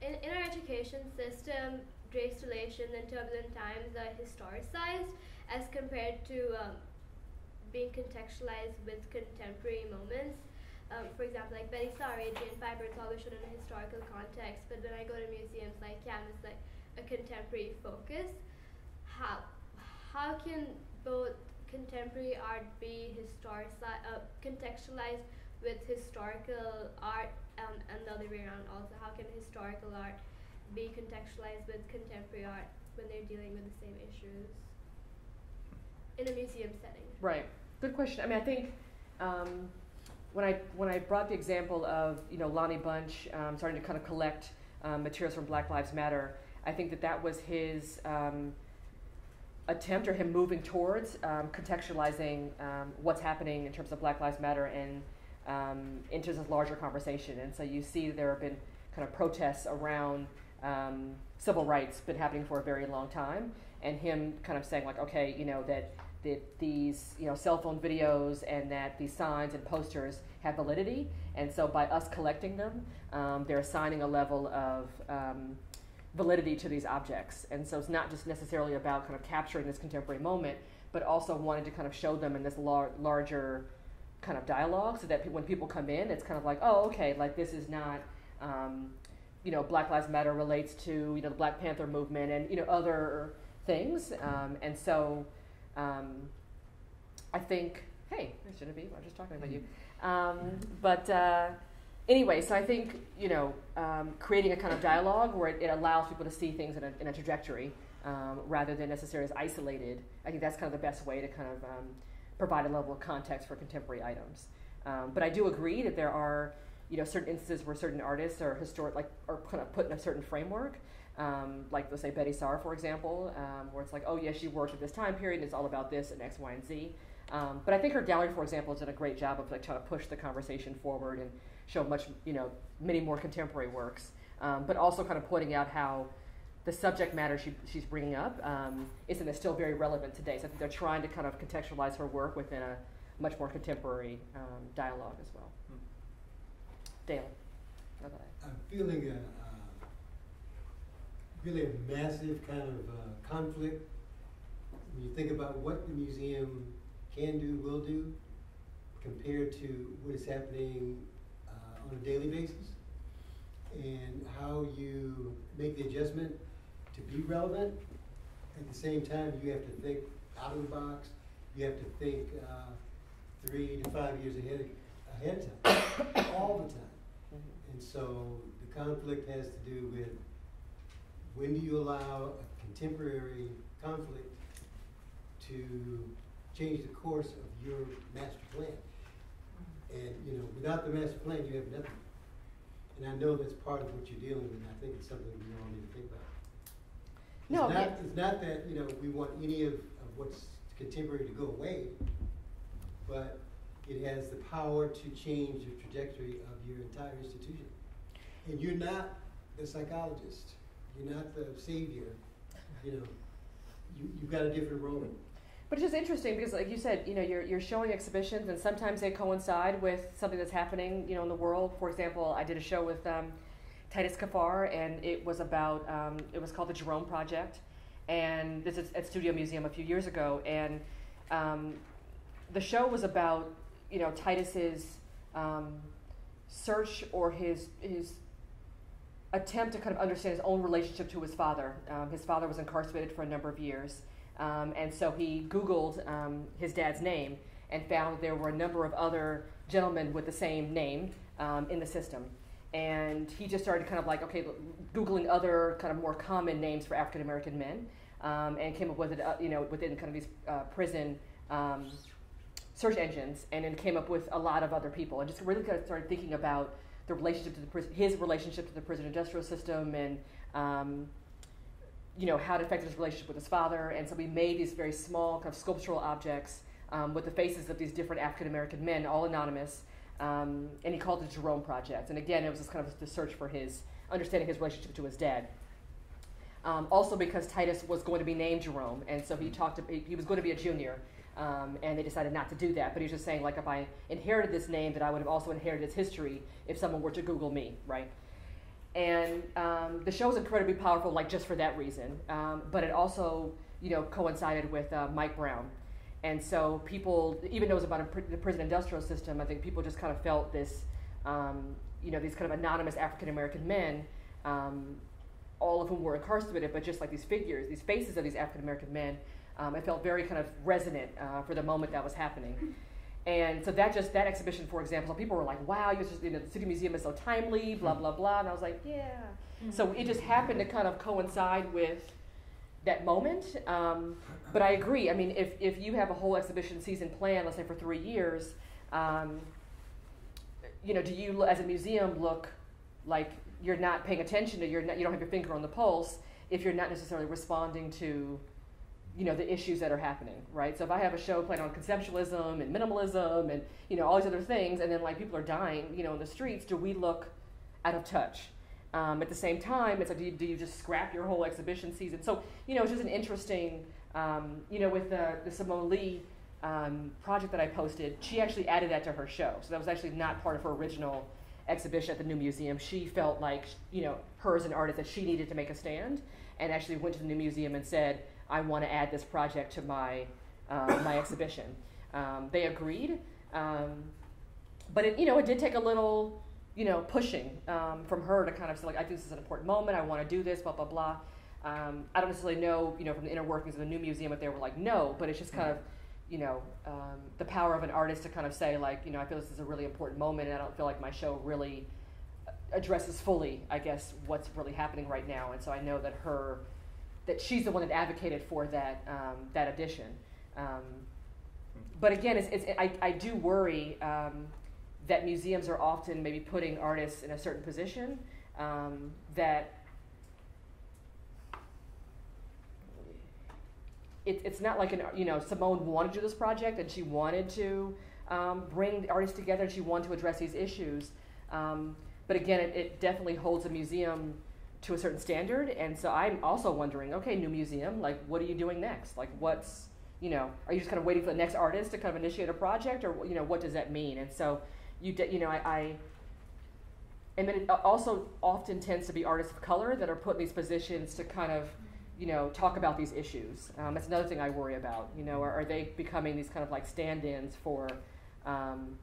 In our education system, race relations and turbulent times are historicized as compared to being contextualized with contemporary moments. For example, like Betty Saar, Adrian Piper, it's always shown in a historical context, but when I go to museums like CAM, it's like a contemporary focus. How can both contemporary art be contextualized with historical art, and the other way around also? How can historical art be contextualized with contemporary art when they're dealing with the same issues in a museum setting? Right. Good question. I mean, I think when I brought the example of Lonnie Bunch starting to kind of collect materials from Black Lives Matter, I think that was his attempt, or him moving towards contextualizing what's happening in terms of Black Lives Matter and into this larger conversation. And so you see there have been kind of protests around civil rights been happening for a very long time, and him kind of saying like, okay, that these cell phone videos and that these signs and posters have validity, and so by us collecting them, they're assigning a level of validity to these objects. And so it's not just necessarily about kind of capturing this contemporary moment, but also wanting to kind of show them in this larger kind of dialogue, so that when people come in, it's kind of like, oh, okay, like this is not, Black Lives Matter relates to, the Black Panther movement and, other things. And so I think, hey, there's Genevieve, I was just talking about you. Anyway, so I think, creating a kind of dialogue where it allows people to see things in a trajectory rather than necessarily as isolated. I think that's kind of the best way to kind of provide a level of context for contemporary items. But I do agree that there are, certain instances where certain artists are are kind of put in a certain framework. Like let's say Betty Saar, for example, where it's like, oh yes, she worked at this time period, and it's all about this and X, Y, and Z. But I think her gallery, for example, has done a great job of like trying to push the conversation forward and show many more contemporary works, but also kind of pointing out how the subject matter she's bringing up isn't still very relevant today. So I think they're trying to kind of contextualize her work within a much more contemporary dialogue as well. Dale. I'm feeling really a massive kind of conflict when you think about what the museum can do, will do, compared to what is happening on a daily basis, and how you make the adjustment to be relevant. At the same time, you have to think out of the box. You have to think 3 to 5 years ahead of time, all the time. And so the conflict has to do with when do you allow a contemporary conflict to change the course of your master plan. And without the master plan, you have nothing. And I know that's part of what you're dealing with, and I think it's something we all need to think about. It's not that we want any of what's contemporary to go away, but it has the power to change the trajectory of your entire institution. And you're not the psychologist. You're not the savior. You've got a different role. But it's just interesting because, like you said, you're showing exhibitions, and sometimes they coincide with something that's happening, in the world. For example, I did a show with Titus Kafar, and it was about, it was called the Jerome Project, and this is at Studio Museum a few years ago, and the show was about, Titus's search or his attempt to kind of understand his own relationship to his father. His father was incarcerated for a number of years. And so he Googled his dad's name and found there were a number of other gentlemen with the same name in the system. And he just started kind of like, Googling other kind of more common names for African American men, and came up with it, within kind of these prison search engines, and then came up with a lot of other people, and just really kind of started thinking about the relationship to his relationship to the prison industrial system, and how it affected his relationship with his father. And so we made these very small kind of sculptural objects with the faces of these different African American men, all anonymous, and he called it the Jerome Project. And again, it was this kind of the search for understanding his relationship to his dad. Also because Titus was going to be named Jerome, and so he was going to be a junior, and they decided not to do that. But he was just saying, like, if I inherited this name, that I would have also inherited its history if someone were to Google me, right? And the show was incredibly powerful, like, just for that reason. But it also, coincided with Mike Brown. And so people, even though it was about the prison industrial system, I think people just kind of felt this, these kind of anonymous African-American men, all of whom were incarcerated, but just like these figures, these faces of these African-American men, it felt very kind of resonant for the moment that was happening. And so that exhibition, for example, people were like, wow, the City Museum is so timely, blah, blah, blah. And I was like, yeah. Mm-hmm. So it just happened to kind of coincide with that moment. But I agree. I mean, if you have a whole exhibition season planned, let's say for 3 years, do you, as a museum, look like you're not paying attention to, you don't have your finger on the pulse if you're not necessarily responding to the issues that are happening, right? So if I have a show planned on conceptualism and minimalism and, all these other things, and then like people are dying, in the streets, do we look out of touch? At the same time, it's like, do you just scrap your whole exhibition season? So, it's just an interesting, with the Simone Lee project that I posted, she actually added that to her show. So that was actually not part of her original exhibition at the new museum. She felt like, her as an artist, that she needed to make a stand, and actually went to the new museum and said, I want to add this project to my my exhibition. They agreed, but it did take a little pushing from her to kind of say, like, I think this is an important moment. I want to do this, blah blah blah. I don't necessarily know from the inner workings of the new museum if they were like no, but it's just kind of the power of an artist to kind of say, like, I feel this is a really important moment, and I don't feel like my show really addresses fully, I guess, what's really happening right now. And so I know that she's the one that advocated for that addition. But again, I do worry that museums are often maybe putting artists in a certain position that it's not like Simone wanted to do this project and she wanted to bring the artists together and she wanted to address these issues. But again, it definitely holds a museum to a certain standard, and so I'm also wondering, okay, new museum, like, what are you doing next? Like, what's, are you just kind of waiting for the next artist to kind of initiate a project, or, what does that mean? And so, and then it also often tends to be artists of color that are put in these positions to kind of, talk about these issues. That's another thing I worry about, are they becoming these kind of like stand-ins for, kind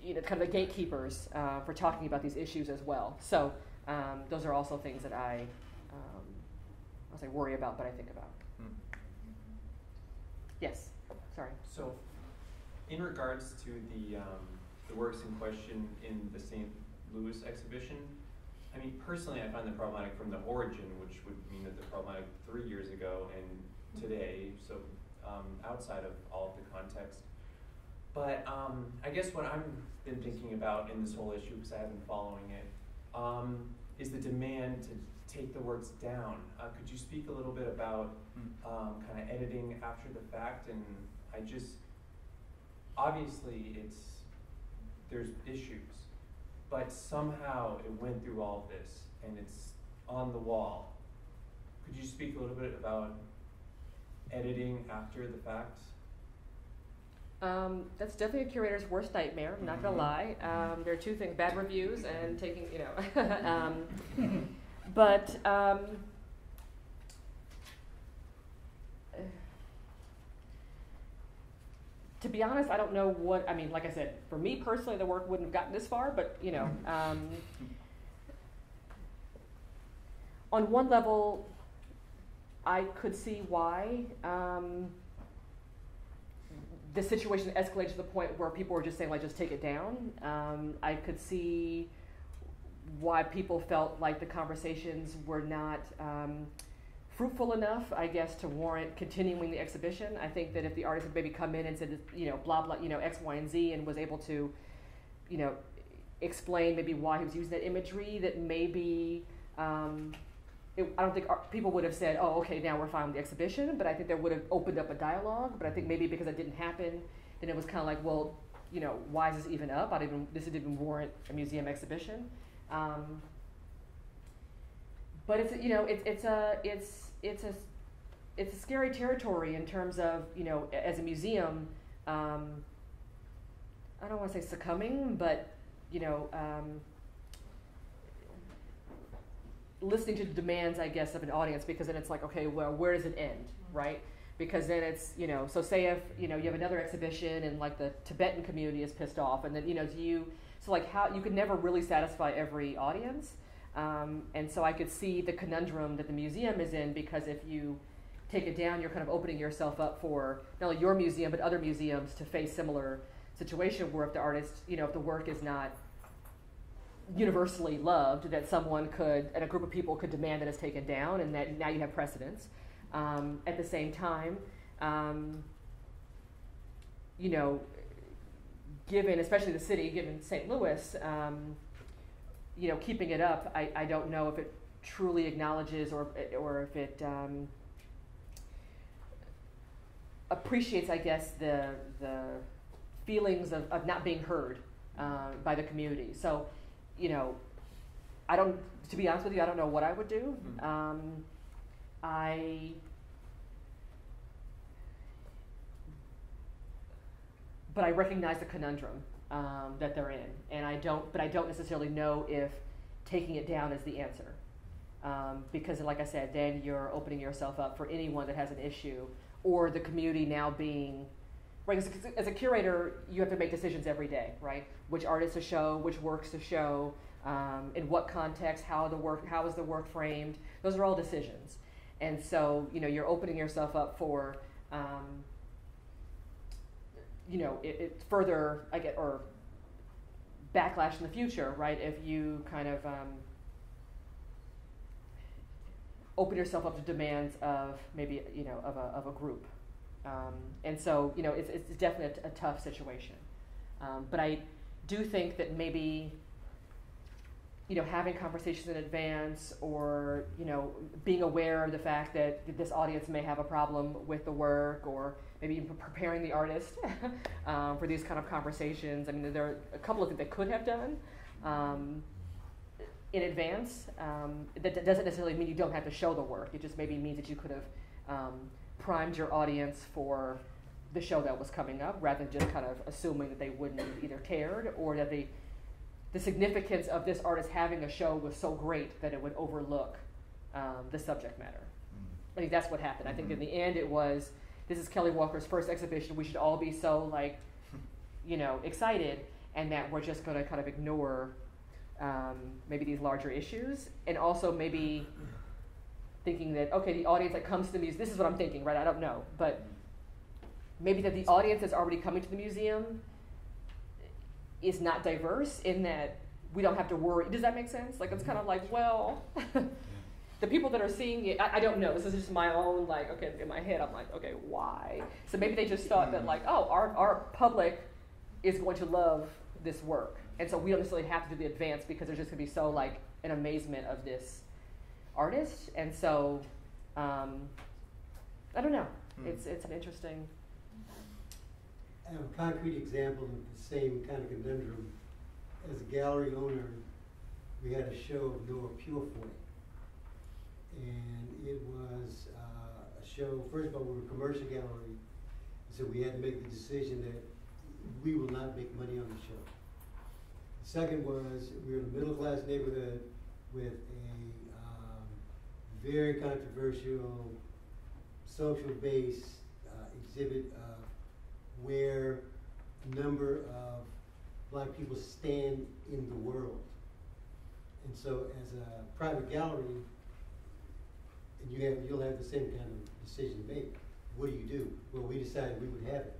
of the gatekeepers for talking about these issues as well. So those are also things that I say worry about, but I think about. Yes, sorry. So, in regards to the works in question in the St. Louis exhibition, I mean, personally, I find them problematic from the origin, which would mean that they're problematic 3 years ago and today, so outside of all of the context. But I guess what I've been thinking about in this whole issue, because I have been following it, is the demand to take the works down. Could you speak a little bit about kind of editing after the fact? And obviously there's issues, but somehow it went through all of this and it's on the wall. Could you speak a little bit about editing after the fact? That's definitely a curator's worst nightmare, I'm not gonna lie. There are two things, bad reviews and taking, but to be honest, I don't know like I said, for me personally, the work wouldn't have gotten this far, but, on one level, I could see why the situation escalated to the point where people were just saying, like, just take it down. I could see why people felt like the conversations were not fruitful enough, I guess, to warrant continuing the exhibition. I think that if the artist had maybe come in and said, blah, blah, X, Y, and Z, and was able to, explain maybe why he was using that imagery, that maybe, I don't think people would have said, oh, okay, now we're fine with the exhibition, but I think that would have opened up a dialogue. But I think maybe because it didn't happen, then it was kind of like, well, why is this even up? This didn't even warrant a museum exhibition. But it's a scary territory in terms of, as a museum, I don't want to say succumbing, but, listening to the demands, I guess, of an audience, because then it's like, okay, well, where does it end, right? Because then it's, so say if, you have another exhibition and like the Tibetan community is pissed off, and then, so like how, you could never really satisfy every audience. And so I could see the conundrum that the museum is in, because if you take it down, you're kind of opening yourself up for not only your museum, but other museums to face similar situation where if the artist, if the work is not universally loved, that someone could, and a group of people could demand that it's taken down, and that now you have precedence. At the same time, given, especially the city, given St. Louis, keeping it up, I don't know if it truly acknowledges or if it appreciates, I guess, the feelings of not being heard by the community. So, to be honest with you, I don't know what I would do. But I recognize the conundrum that they're in, and I don't necessarily know if taking it down is the answer, because, like I said, then you're opening yourself up for anyone that has an issue, or the community now being, right? As a curator, you have to make decisions every day, right? Which artists to show, which works to show, in what context, how is the work framed? Those are all decisions, and so you're opening yourself up for. It further, or backlash in the future, right? If you kind of open yourself up to demands of maybe, of a group. And so, it's definitely a tough situation. But I do think that maybe having conversations in advance, or, being aware of the fact that this audience may have a problem with the work, or maybe even preparing the artist for these kind of conversations. I mean, there are a couple of things they could have done in advance. That doesn't necessarily mean you don't have to show the work. It just maybe means that you could have primed your audience for the show that was coming up, rather than just kind of assuming that they wouldn't have either cared, or that the significance of this artist having a show was so great that it would overlook the subject matter. I think that's what happened. I think in the end it was, this is Kelly Walker's first exhibition, we should all be so excited, and that we're just gonna kind of ignore maybe these larger issues, and also maybe thinking that, okay, the audience that comes to the museum, this is what I'm thinking, right? I don't know, but maybe that the audience that's already coming to the museum is not diverse, in that we don't have to worry. Does that make sense? Like, it's kind of like, well, the people that are seeing it, I don't know. This is just my own, okay, in my head, I'm like, okay, why? So maybe they just thought that, our public is going to love this work. And so we don't necessarily have to do the advance, because there's just going to be so, an amazement of this artist. And so, I don't know. It's an interesting... I have a concrete example of the same kind of conundrum. As a gallery owner, we had a show of Noah Purefoy. And it was a show, first of all, we were a commercial gallery, so we had to make the decision that we will not make money on the show. The second was, we were in a middle-class neighborhood with a very controversial, social-based exhibit of where a number of Black people stand in the world. And so as a private gallery, and you'll have the same kind of decision to make. What do? Well, we decided we would have it.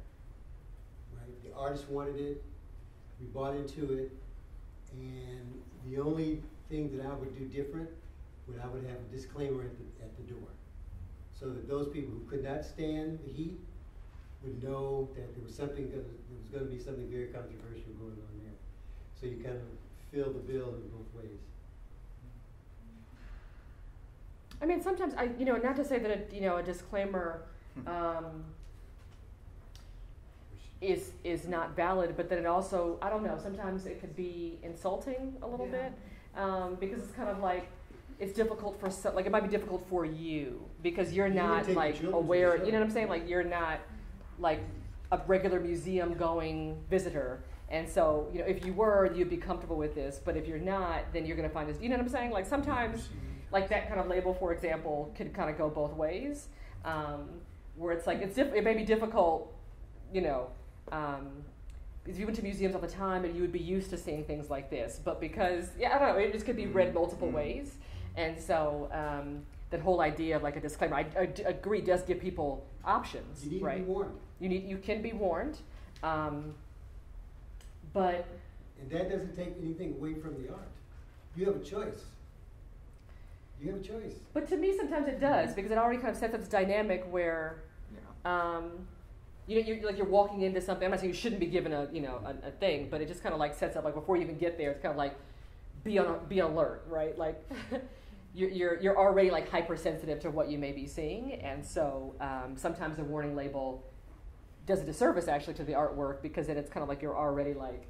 Right? The artist wanted it, we bought into it, and the only thing that I would do different, I would have a disclaimer at the door, so that those people who could not stand the heat would know that there was going to be something very controversial going on there. So you kind of fill the bill in both ways. I mean, sometimes not to say that a disclaimer is not valid, but then it also, I don't know, sometimes it could be insulting a little bit, because it's kind of like, it's difficult for it might be difficult for you because you're not aware, you know what I'm saying? Like, you're not like a regular museum going visitor. And so, if you were, you'd be comfortable with this, but if you're not, then you're going to find this, you know what I'm saying? Like, sometimes, like, that kind of label, for example, could kind of go both ways, where it's like, it may be difficult, because you went to museums all the time and you would be used to seeing things like this, but because, I don't know, it just could be read multiple ways. And so, that whole idea of like a disclaimer, I agree, does give people options, you need right? to be warned. You can be warned, but... And that doesn't take anything away from the art. You have a choice. You have a choice. But to me, sometimes it does, because it already kind of sets up this dynamic where, you're walking into something. I'm not saying you shouldn't be given a thing, but it just kind of like sets up, like, before you even get there, it's kind of like, be alert, right? Like, you're already like hypersensitive to what you may be seeing, and so sometimes the warning label does a disservice actually to the artwork, because then it's kind of like you're already like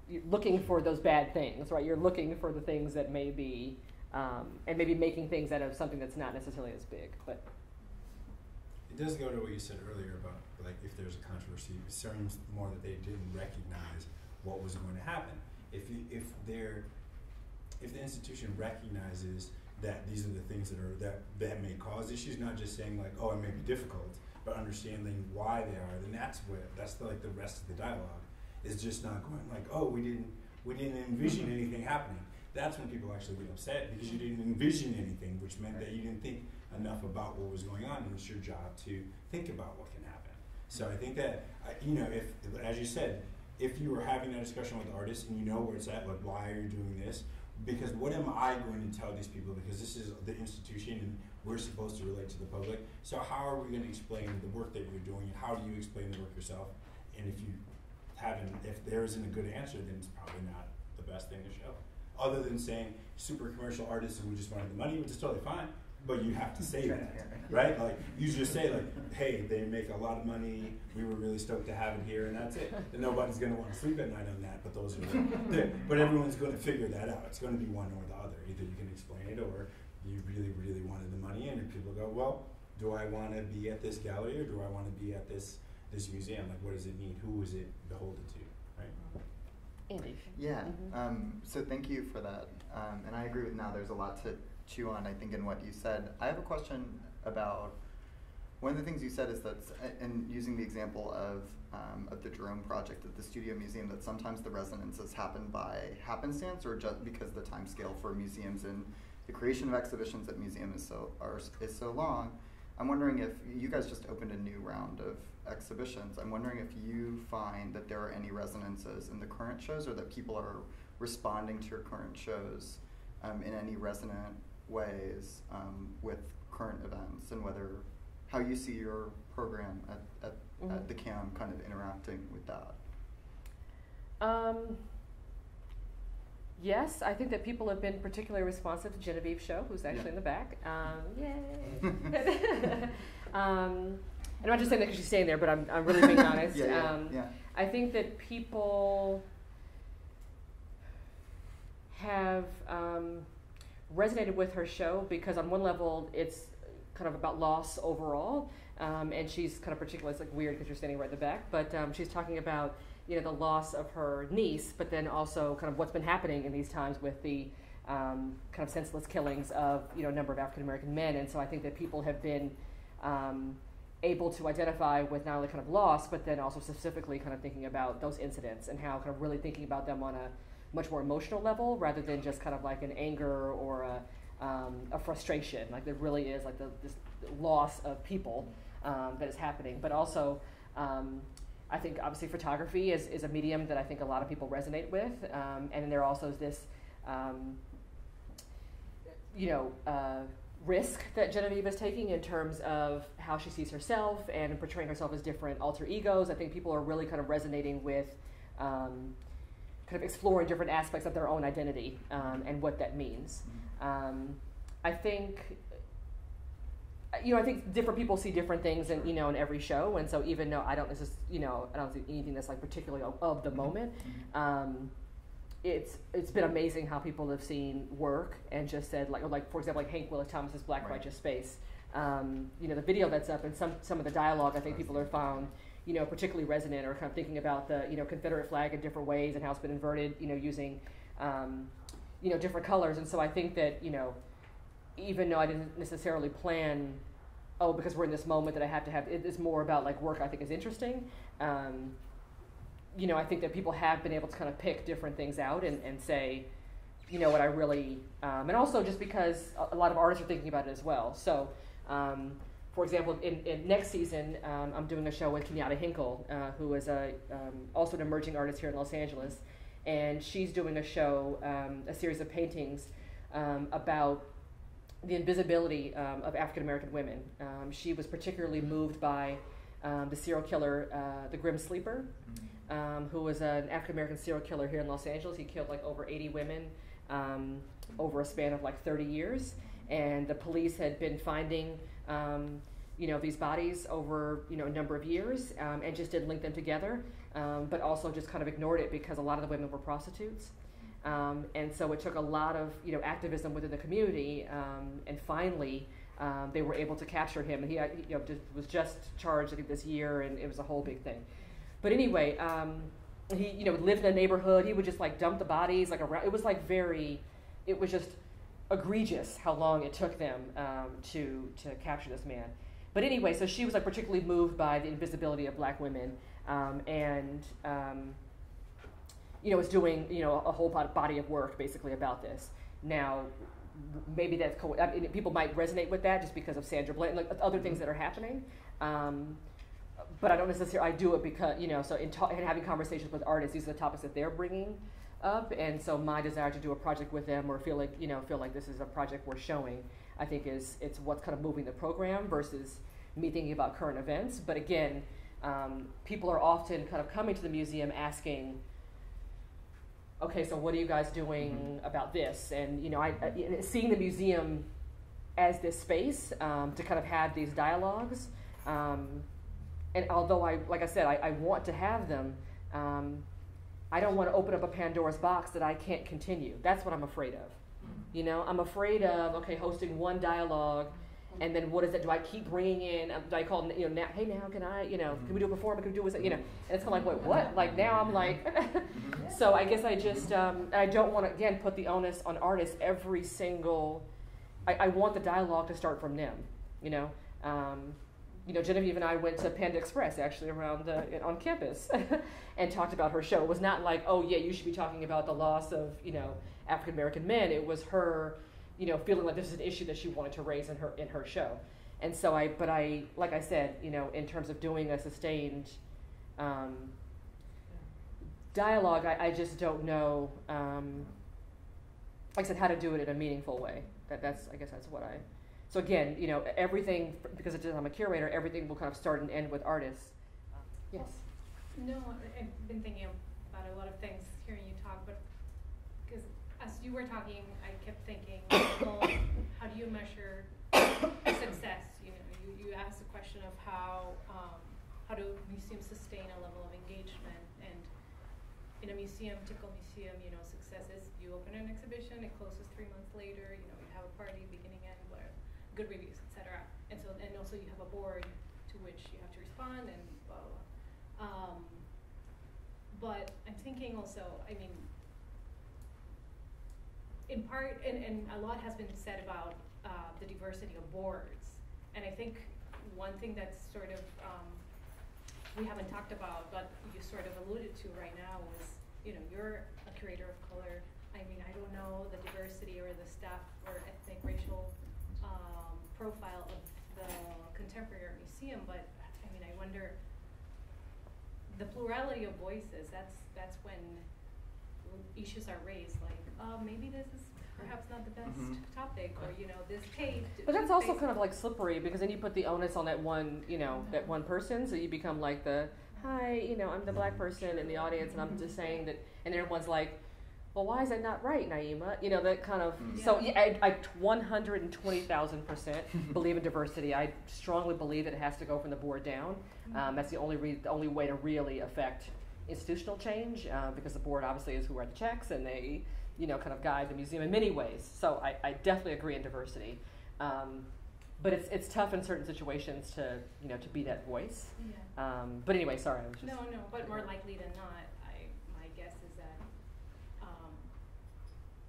you're looking for those bad things, right? You're looking for the things that may be, and maybe making things out of something that's not necessarily as big, but. It does go to what you said earlier about, like, if there's a controversy, it seems more that they didn't recognize what was going to happen. If the institution recognizes that these are the things that may cause issues, not just saying like, oh, it may be difficult, but understanding why they are, then that's the rest of the dialogue, is just not going like, oh, we didn't envision anything happening. That's when people actually get upset, because you didn't envision anything, which meant that you didn't think enough about what was going on, and it's your job to think about what can happen. So I think that, if, as you said, if you were having that discussion with the artist and you know where it's at, like, why are you doing this? Because what am I going to tell these people? Because this is the institution and we're supposed to relate to the public. So how are we going to explain the work that you're doing, and how do you explain the work yourself? And if there isn't a good answer, then it's probably not the best thing to show. other than saying super commercial artists who just wanted the money, which is totally fine. But you have to say that, right? Like, you just say, like, hey, they make a lot of money, we were really stoked to have it here, and that's it. And nobody's going to want to sleep at night on that, but those are but everyone's going to figure that out. It's going to be one or the other. Either you can explain it, or you really, really wanted the money, and then people go, well, do I want to be at this gallery, or do I want to be at this museum? Like, what does it mean? Who is it beholden to, right? Andy. Yeah, so thank you for that. And I agree with now, there's a lot to chew on, I think, in what you said. I have a question about, one of the things you said is that, and using the example of the Jerome Project at the Studio Museum, that sometimes the resonances happen by happenstance or just because the time scale for museums and the creation of exhibitions at museums is so long. I'm wondering if you guys just opened a new round of exhibitions. I'm wondering if you find that there are any resonances in the current shows, or that people are responding to your current shows in any resonant ways with current events, and how you see your program at the CAM kind of interacting with that. Yes, I think that people have been particularly responsive to Genevieve's show, who's actually in the back. Yay! I'm not just saying that because she's staying there, but I'm really being honest. I think that people have resonated with her show because on one level it's kind of about loss overall, and she's kind of particularly, it's like weird because you're standing right at the back, but she's talking about the loss of her niece, but then also kind of what's been happening in these times with the kind of senseless killings of a number of African American men. And so I think that people have been able to identify with not only kind of loss, but then also specifically kind of thinking about those incidents and how kind of really thinking about them on a much more emotional level rather than just kind of like an anger or a frustration. Like there really is like this loss of people that is happening. But also I think obviously photography is a medium that I think a lot of people resonate with. And then there also is this risk that Genevieve is taking in terms of how she sees herself and portraying herself as different alter egos. I think people are really kind of resonating with kind of exploring different aspects of their own identity and what that means. I think different people see different things in every show, and so even though I don't see anything that's like particularly of the moment, it's been amazing how people have seen work and just said like for example like Hank Willis Thomas's Black Righteous Space, the video that's up and some of the dialogue I think people have found particularly resonant, or kind of thinking about the Confederate flag in different ways and how it's been inverted using different colors. And so I think that even though I didn't necessarily plan because we're in this moment that I have to have it's more about like work I think is interesting. I think that people have been able to kind of pick different things out and say, what I really, and also just because a lot of artists are thinking about it as well. So, for example, in next season, I'm doing a show with Kenyatta Hinkle, who is also an emerging artist here in Los Angeles, and she's doing a show, a series of paintings about the invisibility of African American women. She was particularly moved by the serial killer, the Grim Sleeper, who was an African American serial killer here in Los Angeles. He killed like over 80 women over a span of like 30 years. And the police had been finding these bodies over a number of years and just didn't link them together, but also just kind of ignored it because a lot of the women were prostitutes. And so it took a lot of activism within the community, and finally they were able to capture him. And he was just charged I think this year, and it was a whole big thing. But anyway, he lived in a neighborhood. He would just like dump the bodies like around. It was like it was just egregious how long it took them to capture this man. But anyway, so she was like particularly moved by the invisibility of Black women, and was doing a whole body of work basically about this. Now, maybe that's people might resonate with that just because of Sandra Bland, like other things that are happening. But I don't necessarily. I do it because so in having conversations with artists, these are the topics that they're bringing up, and so my desire to do a project with them or feel like this is a project worth showing, I think it's what's kind of moving the program versus me thinking about current events. But again, people are often kind of coming to the museum asking, okay, so what are you guys doing about this? And seeing the museum as this space to kind of have these dialogues. And although like I said, I want to have them, I don't want to open up a Pandora's box that I can't continue. That's what I'm afraid of. I'm afraid of, hosting one dialogue, and then what is it? Do I keep bringing in, do I call, now, hey, now can I, can we do a performance? Can we do this? And it's kind of like, wait, what? Like now I'm like, so I guess I just, I don't want to, again, put the onus on artists every single, I want the dialogue to start from them, Genevieve and I went to Panda Express actually around on campus and talked about her show. It was not like, oh yeah, you should be talking about the loss of, African American men. It was her, feeling like this is an issue that she wanted to raise in her show. And so like I said, in terms of doing a sustained dialogue, I just don't know, like I said, how to do it in a meaningful way. I guess that's what so again, everything, because I'm a curator, everything will kind of start and end with artists. Yes? No, I've been thinking about a lot of things hearing you talk, but because as you were talking, I kept thinking, well, how do you measure success? You asked the question of how do museums sustain a level of engagement, and in a museum, typical museum, success is you open an exhibition, it closes 3 months later, you have a party, beginning, end, whatever, good reviews, etc. And also you have a board to which you have to respond and blah, blah, blah. But I'm thinking also, in part, and a lot has been said about the diversity of boards. And I think one thing that's sort of, we haven't talked about, but you sort of alluded to right now was, you're a curator of color. I don't know the diversity or the staff or ethnic, racial profile of the Contemporary Art Museum, but I wonder, the plurality of voices, that's when issues are raised, like, maybe this is perhaps not the best topic, or, this tape. But that's also kind of like slippery, because then you put the onus on that one, that one person, so you become like hi, I'm the black person in the audience, and I'm just saying that, and everyone's like, well, why is that not right, Naima? That kind of, so yeah, I 120,000% believe in diversity. I strongly believe that it has to go from the board down. That's the only way to really affect institutional change, because the board obviously is who write the checks, and they, kind of guide the museum in many ways. So I definitely agree in diversity. But it's tough in certain situations to, to be that voice. Yeah. But anyway, sorry. I was just No, but more likely than not, my guess is that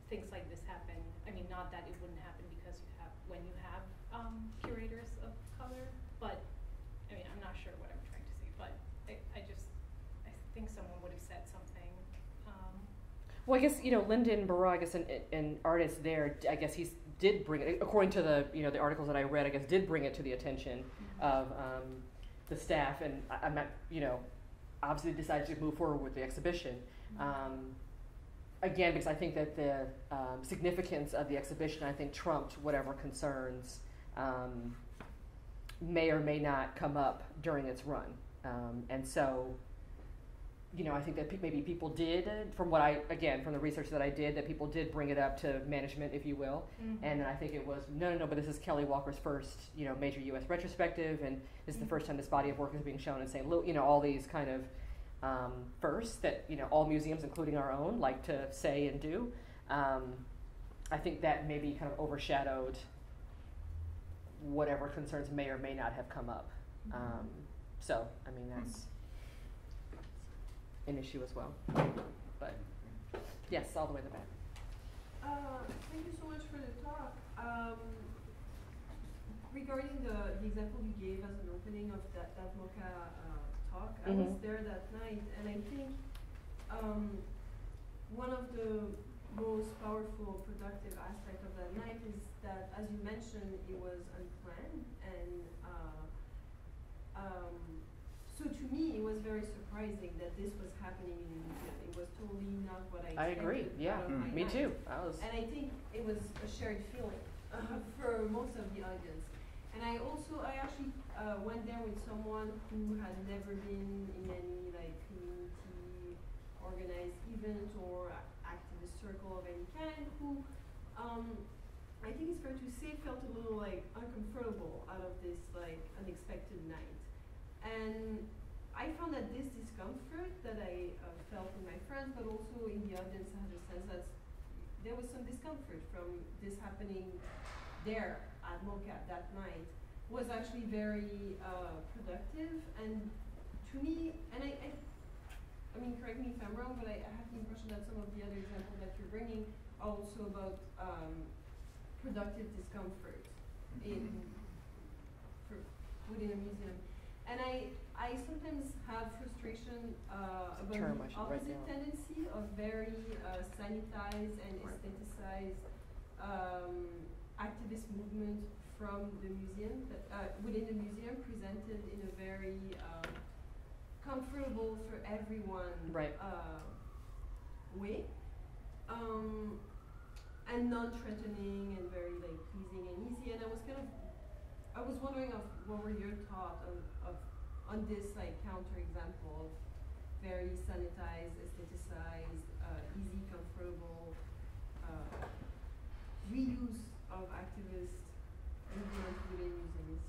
things like this happen. Not that it wouldn't happen because when you have curators of color, but I'm not sure what I'm trying to say, but I think someone would have said something. Well, I guess, Lyndon Barra, I guess, an artist there, I guess he did bring it, according to the, the articles that I read, I guess did bring it to the attention of the staff, and I'm not, obviously decided to move forward with the exhibition. Again, because I think that the significance of the exhibition, I think, trumped whatever concerns may or may not come up during its run. And so, I think that maybe people did, from the research that I did, that people did bring it up to management, if you will. And I think it was, no, but this is Kelly Walker's first, major U.S. retrospective, and this is the first time this body of work is being shown in St. Louis, all these kind of firsts that, all museums, including our own, like to say and do. I think that maybe kind of overshadowed whatever concerns may or may not have come up. So, that's an issue as well. But yes, all the way in the back. Thank you so much for the talk. Regarding the example you gave as an opening of that MoCA talk, I was there that night, and I think one of the most powerful, productive aspect of that night is that, as you mentioned, it was unplanned, and so to me, it was very surprising that this was happening in the museum. It was totally not what I expected. I agree. Yeah, me too. And I think it was a shared feeling for most of the audience. And I actually went there with someone who had never been in any community organized event or I think it's fair to say, felt a little like uncomfortable out of this like unexpected night. And I found that this discomfort that I felt in my friends, but also in the audience, I had a sense that there was some discomfort from this happening there at MoCap that night, was actually very productive. And to me, and I mean, correct me if I'm wrong, but I have the impression that some of the other examples that you're bringing are also about productive discomfort within a museum. And I sometimes have frustration about the opposite tendency of very sanitized and aestheticized activist movement from the museum, within the museum, presented in a very comfortable for everyone way, and non-threatening and very like pleasing and easy. And I was wondering of what were your thoughts on this like counterexample of very sanitized, aestheticized, easy, comfortable reuse of activist movement within museum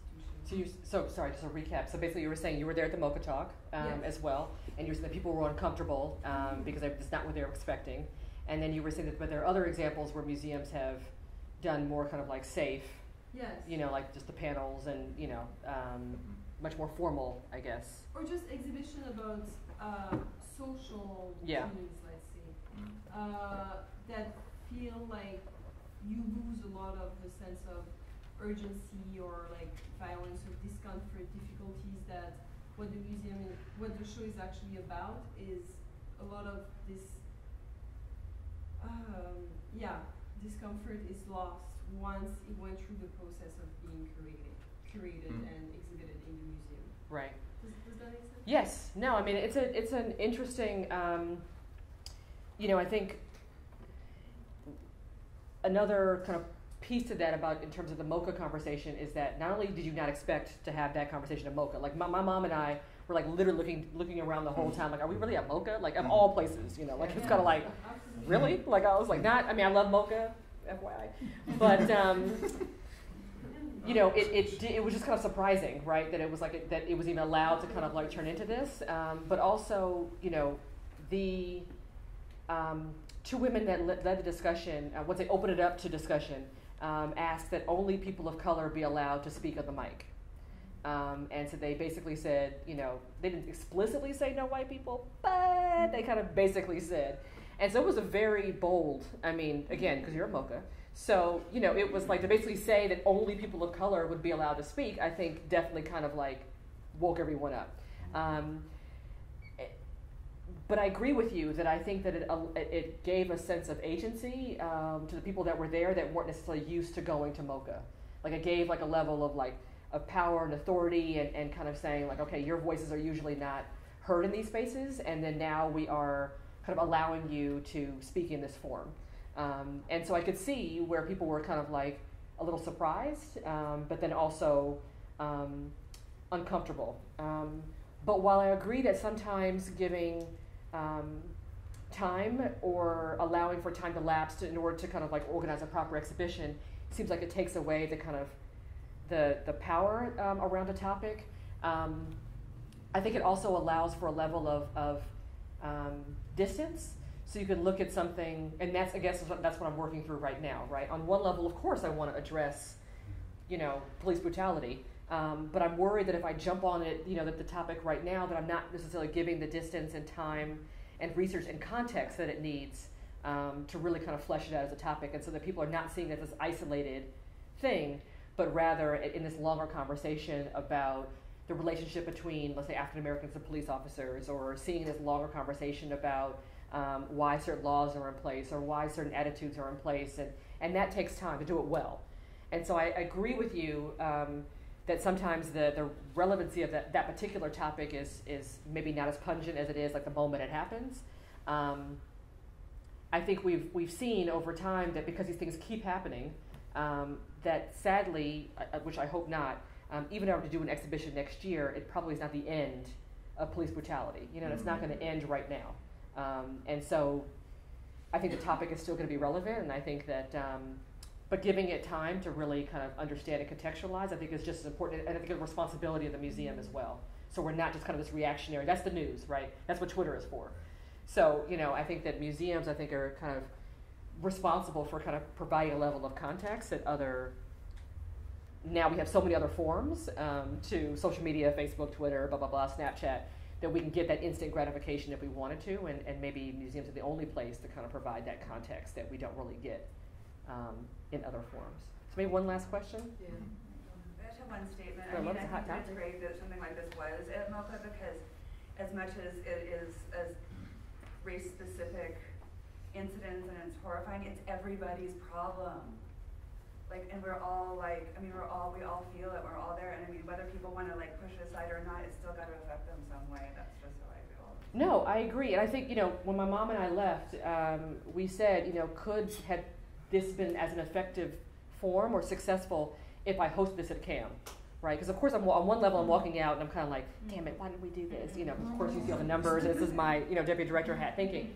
institutions. So sorry, just a recap. So basically you were saying you were there at the MoCA talk as well, and you were saying that people were uncomfortable because it's not what they were expecting. And then you were saying that, but there are other examples where museums have done more kind of like safe, you know, like just the panels and, you know, much more formal, I guess. Or just exhibition about social needs, let's say, that feel like you lose a lot of the sense of urgency or like violence or discomfort, difficulties that what the show is actually about is a lot of this discomfort is lost once it went through the process of being curated and exhibited in the museum. Right. Does that make sense? Yes. No, I mean, it's an interesting, you know, I think another kind of piece to that about in terms of the MoCA conversation is that not only did you not expect to have that conversation at MoCA, like my mom and I were like literally looking around the whole time, like, are we really at MoCA? Like, of all places, you know, like it's kind of like, really? Like, I was like, I mean, I love MoCA, FYI, but you know, it was just kind of surprising, right? That it was like that it was even allowed to kind of like turn into this, but also, you know, the two women that led the discussion, once they opened it up to discussion, asked that only people of color be allowed to speak on the mic. And so they basically said, you know, they didn't explicitly say no white people, but they kind of basically said. And so it was a very bold, I mean, again, because you're a MoCA. So, you know, it was like to basically say that only people of color would be allowed to speak, I think definitely kind of like woke everyone up. But I agree with you that I think that it gave a sense of agency to the people that were there that weren't necessarily used to going to MoCA. Like it gave like a level of like of power and authority and kind of saying like, okay, your voices are usually not heard in these spaces, and then now we are kind of allowing you to speak in this form. And so I could see where people were kind of like a little surprised, but then also uncomfortable. But while I agree that sometimes giving time or allowing for time to lapse in order to kind of like organize a proper exhibition seems like it takes away the kind of the power around a topic. I think it also allows for a level of distance, so you can look at something, and that's, I guess, that's what I'm working through right now, right? On one level, of course, I want to address, you know, police brutality, but I'm worried that if I jump on it, you know, that the topic right now, that I'm not necessarily giving the distance and time and research and context that it needs to really kind of flesh it out as a topic, and so that people are not seeing it as this isolated thing, but rather in this longer conversation about the relationship between, let's say, African Americans and police officers, or seeing this longer conversation about why certain laws are in place or why certain attitudes are in place, and that takes time to do it well. And so I agree with you that sometimes the relevancy of that particular topic is maybe not as pungent as it is like the moment it happens. I think we've seen over time that because these things keep happening, that sadly, which I hope not, even if I were to do an exhibition next year, it probably is not the end of police brutality. You know, it's not going to end right now. And so I think the topic is still going to be relevant, and I think that but giving it time to really kind of understand and contextualize, I think is just as important, and I think it's a responsibility of the museum as well. So we're not just kind of this reactionary, that's the news, right? That's what Twitter is for. So, you know, I think that museums, I think, are kind of responsible for kind of providing a level of context that now we have so many other forms to social media, Facebook, Twitter, blah, blah, blah, Snapchat, that we can get that instant gratification if we wanted to, and maybe museums are the only place to kind of provide that context that we don't really get in other forms. So maybe one last question? Yeah. I just have one statement. I think it's great that something like this was at MoCA, because as much as it is as race-specific incidents and it's horrifying, it's everybody's problem. Like, and we're all like, I mean, we all feel it, we're all there, and I mean, whether people want to like push it aside or not, it's still got to affect them some way. That's just how I feel. No, I agree, and I think, you know, when my mom and I left, we said, you know, had this been as an effective form or successful if I hosted this at a CAM, right? Because of course, on one level, I'm walking out and I'm kind of like, damn it, why did we do this? You know, of course you see all the numbers, and this is my, you know, deputy director hat thinking.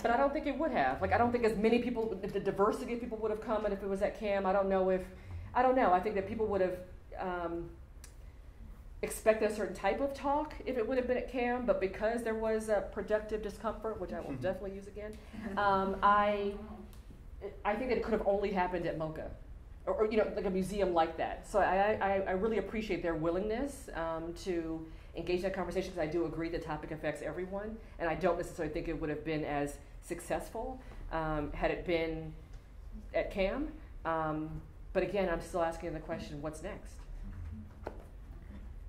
But I don't think it would have. Like, I don't think as many people, the diversity of people would have come, and if it was at CAM, I don't know. I think that people would have expected a certain type of talk if it would have been at CAM, but because there was a productive discomfort, which I will definitely use again, I think that it could have only happened at MoCA, or you know, like a museum like that. So I really appreciate their willingness to engage in that conversation, because I do agree the topic affects everyone, and I don't necessarily think it would have been as successful had it been at CAM. But again, I'm still asking the question, what's next?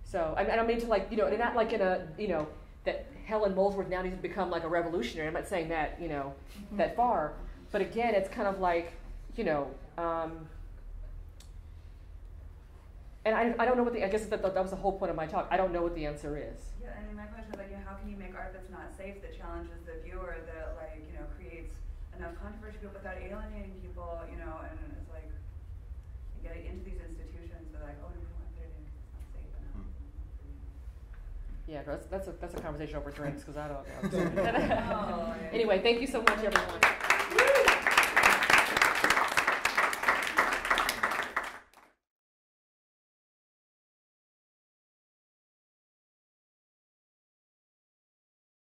So I don't mean to, like, you know, not like in a, you know, that Helen Molesworth now needs to become like a revolutionary. I'm not saying that, you know, that far. But again, it's kind of like, you know, and I don't know what I guess that was the whole point of my talk. I don't know what the answer is. Yeah, I mean, my question is, like, you know, how can you make art that's not safe, that challenges the viewer, that, like, you know, creates enough controversy without alienating people, you know, and it's like, you get into these institutions, they're like, oh, no, we don't want to put it in because it's not safe enough. Yeah, that's a conversation over drinks, because I don't know. Anyway, thank you so much, everyone.